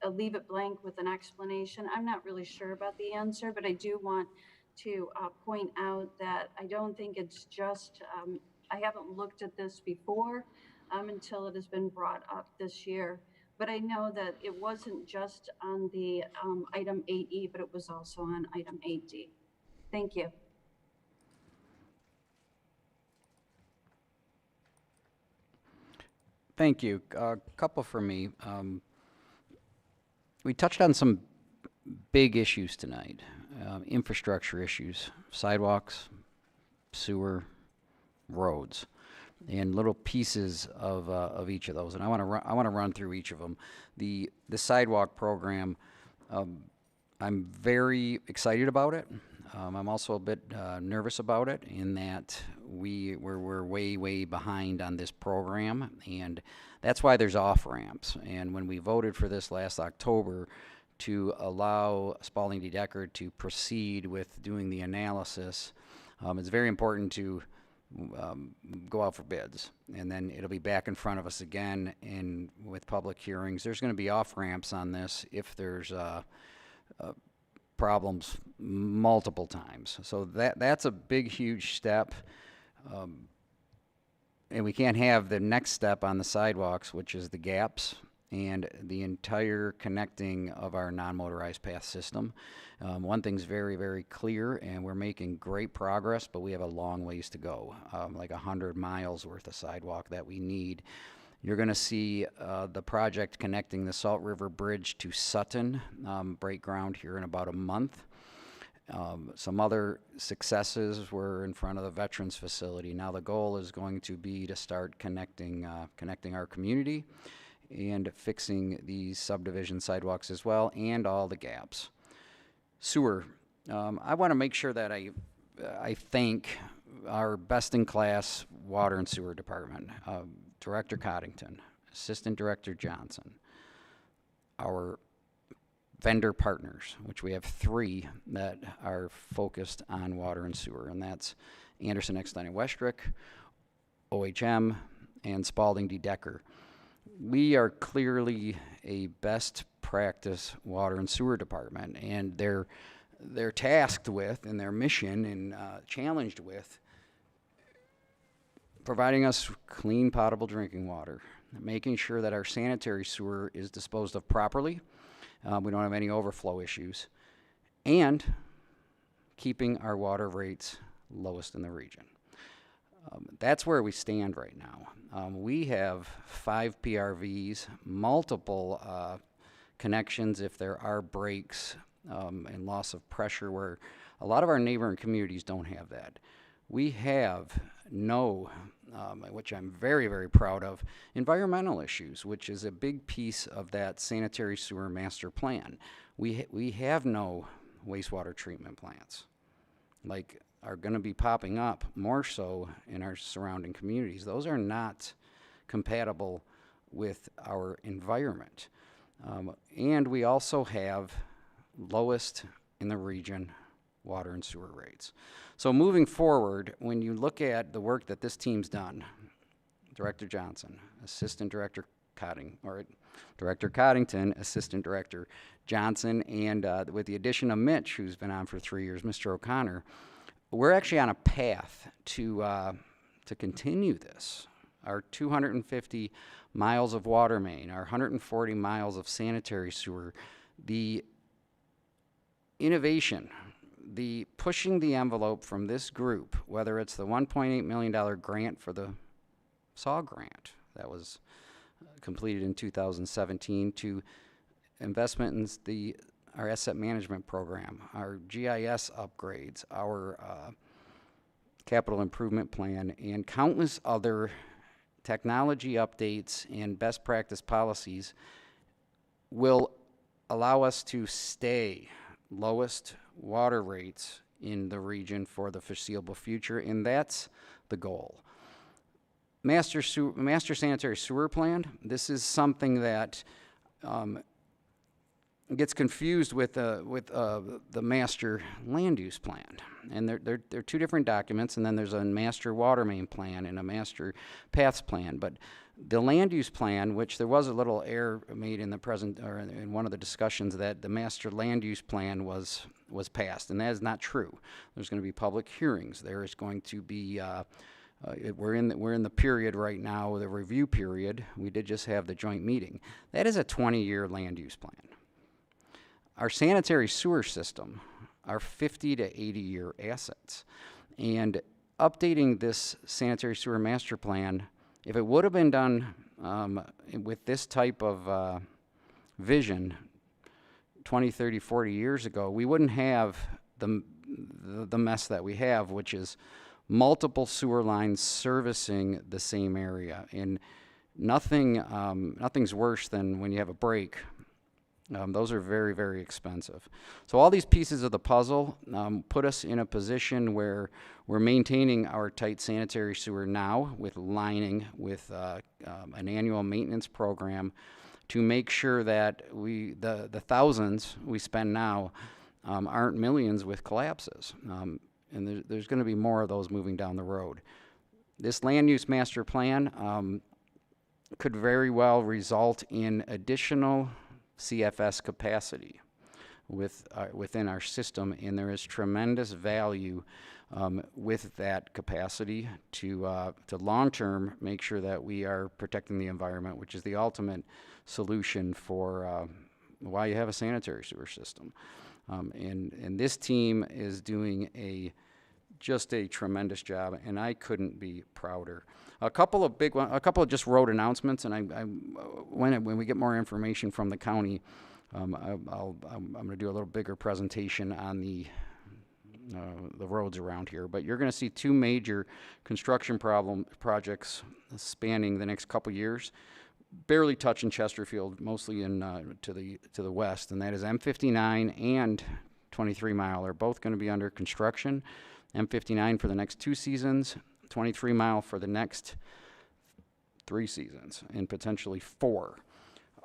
a leave it blank with an explanation. I'm not really sure about the answer, but I do want to point out that I don't think it's just, I haven't looked at this before until it has been brought up this year. But I know that it wasn't just on the item 8E, but it was also on item 8D. Thank you. Thank you. A couple for me. We touched on some big issues tonight. Infrastructure issues, sidewalks, sewer, roads, and little pieces of each of those. And I want to run through each of them. The sidewalk program, I'm very excited about it. I'm also a bit nervous about it in that we're way behind on this program, and that's why there's off-ramps. And when we voted for this last October to allow Spalding DeDecker to proceed with doing the analysis, it's very important to go out for bids, and then it'll be back in front of us again and with public hearings. There's going to be off-ramps on this if there's problems multiple times. So that's a big, huge step. And we can't have the next step on the sidewalks, which is the gaps and the entire connecting of our non-motorized path system. One thing's very clear, and we're making great progress, but we have a long ways to go, like 100 miles worth of sidewalk that we need. You're going to see the project connecting the Salt River Bridge to Sutton break ground here in about a month. Some other successes were in front of the Veterans Facility. Now the goal is going to be to start connecting our community and fixing these subdivision sidewalks as well, and all the gaps. Sewer. I want to make sure that I thank our best-in-class water and sewer department, Director Coddington, Assistant Director Johnson, our vendor partners, which we have 3 that are focused on water and sewer, and that's Anderson, Eckstein, and Westrick, OHM, and Spalding DeDecker. We are clearly a best practice water and sewer department, and they're tasked with, and their mission and challenged with, providing us clean, potable drinking water, making sure that our sanitary sewer is disposed of properly, we don't have any overflow issues, and keeping our water rates lowest in the region. That's where we stand right now. We have 5 PRVs, multiple connections if there are breaks and loss of pressure, where a lot of our neighboring communities don't have that. We have no, which I'm very proud of, environmental issues, which is a big piece of that Sanitary Sewer Master Plan. We have no wastewater treatment plants, like are going to be popping up more so in our surrounding communities. Those are not compatible with our environment. And we also have lowest in the region water and sewer rates. So moving forward, when you look at the work that this team's done, Director Johnson, Assistant Director Director Coddington, Assistant Director Johnson, and with the addition of Mitch, who's been on for 3 years, Mr. O'Connor, we're actually on a path to continue this. Our 250 miles of water main, our 140 miles of sanitary sewer, the innovation, the pushing the envelope from this group, whether it's the $1.8 million grant for the SAW grant that was completed in 2017, to investment in our asset management program, our GIS upgrades, our capital improvement plan, and countless other technology updates and best practice policies will allow us to stay lowest water rates in the region for the foreseeable future, and that's the goal. Master Sanitary Sewer Plan, this is something that gets confused with the Master Land Use Plan. And they're two different documents, and then there's a Master Water Main Plan and a Master Paths Plan. But the Land Use Plan, which there was a little error made in in one of the discussions, that the Master Land Use Plan was passed, and that is not true. There's going to be public hearings. There is going to be we're in the period right now, the review period. We did just have the joint meeting. That is a 20-year land use plan. Our sanitary sewer system are 50 to 80-year assets. And updating this sanitary sewer master plan, if it would have been done with this type of vision 20, 30, 40 years ago, we wouldn't have the mess that we have, which is multiple sewer lines servicing the same area. And nothing's worse than when you have a break. Those are very, very expensive. So all these pieces of the puzzle put us in a position where we're maintaining our tight sanitary sewer now with lining, with an annual maintenance program to make sure that the thousands we spend now aren't millions with collapses. And there's going to be more of those moving down the road. This land use master plan could very well result in additional CFS capacity within our system, and there is tremendous value with that capacity to long-term make sure that we are protecting the environment, which is the ultimate solution for why you have a sanitary sewer system. And this team is doing just a tremendous job, and I couldn't be prouder. A couple of just road announcements, and when we get more information from the county, I'm going to do a little bigger presentation on the roads around here. But you're going to see two major construction projects spanning the next couple years, barely touching Chesterfield, mostly to the west, and that is M59 and 23 Mile are both going to be under construction. M59 for the next 2 seasons, 23 Mile for the next 3 seasons, and potentially 4.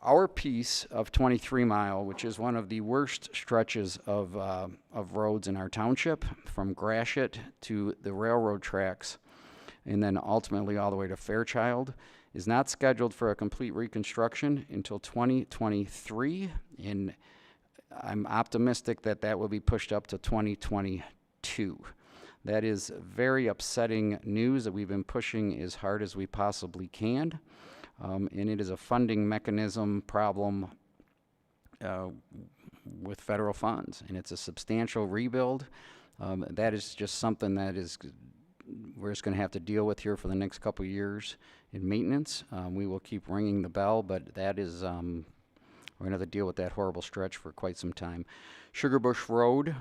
Our piece of 23 Mile, which is one of the worst stretches of roads in our township, from Gratiot to the railroad tracks, and then ultimately all the way to Fairchild, is not scheduled for a complete reconstruction until 2023, and I'm optimistic that will be pushed up to 2022. That is very upsetting news that we've been pushing as hard as we possibly can, and it is a funding mechanism problem with federal funds, and it's a substantial rebuild. That is just something we're just going to have to deal with here for the next couple of years in maintenance. We will keep ringing the bell, but that is we're going to have to deal with that horrible stretch for quite some time. Sugar Bush Road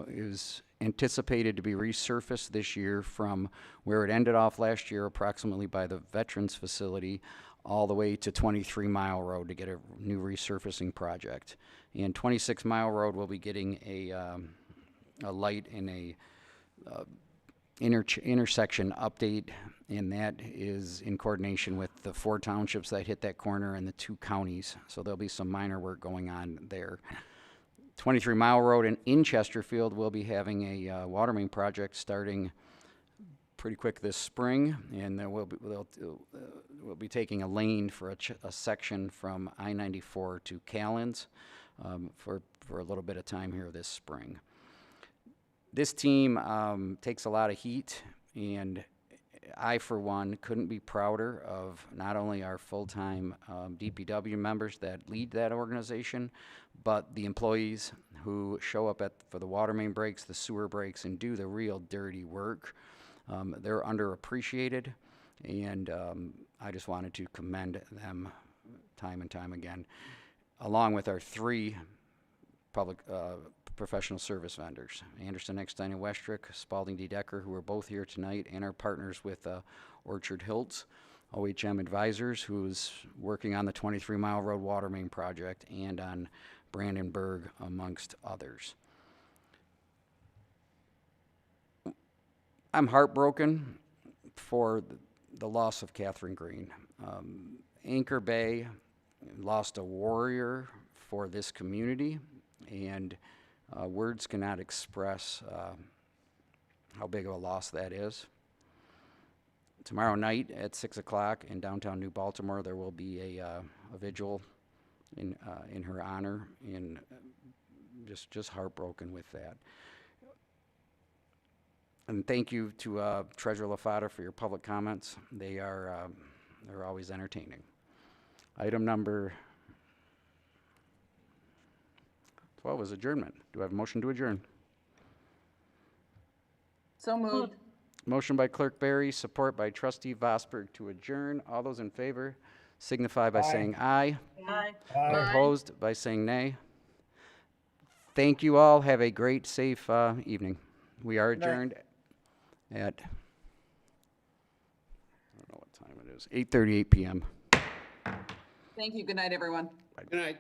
is anticipated to be resurfaced this year from where it ended off last year, approximately by the Veterans Facility, all the way to 23 Mile Road to get a new resurfacing project. And 26 Mile Road will be getting a light in a intersection update, and that is in coordination with the 4 townships that hit that corner and the 2 counties. So there'll be some minor work going on there. 23 Mile Road in Chesterfield will be having a water main project starting pretty quick this spring, and we'll be taking a lane for a section from I-94 to Callens for a little bit of time here this spring. This team takes a lot of heat, and I, for one, couldn't be prouder of not only our full-time DPW members that lead that organization, but the employees who show up for the water main breaks, the sewer breaks, and do the real dirty work. They're underappreciated, and I just wanted to commend them time and time again, along with our 3 public professional service vendors, Anderson, Eckstein, and Westrick, Spalding DeDecker, who are both here tonight, and our partners with Orchard Hills, OHM Advisors, who's working on the 23 Mile Road water main project, and on Brandenburg, amongst others. I'm heartbroken for the loss of Catherine Green. Anchor Bay lost a warrior for this community, and words cannot express how big of a loss that is. Tomorrow night at 6 o'clock in downtown New Baltimore, there will be a vigil in her honor, and just heartbroken with that. And thank you to Treasurer LaFata for your public comments. They're always entertaining. Item number 12 is adjournment. Do I have a motion to adjourn? So moved. Motion by Clerk Barry, support by Trustee Vosberg to adjourn. All those in favor signify by saying aye. Aye. Opposed by saying nay. Thank you all. Have a great, safe evening. We are adjourned at, I don't know what time it is, 8:38 p.m. Thank you. Good night, everyone. Good night.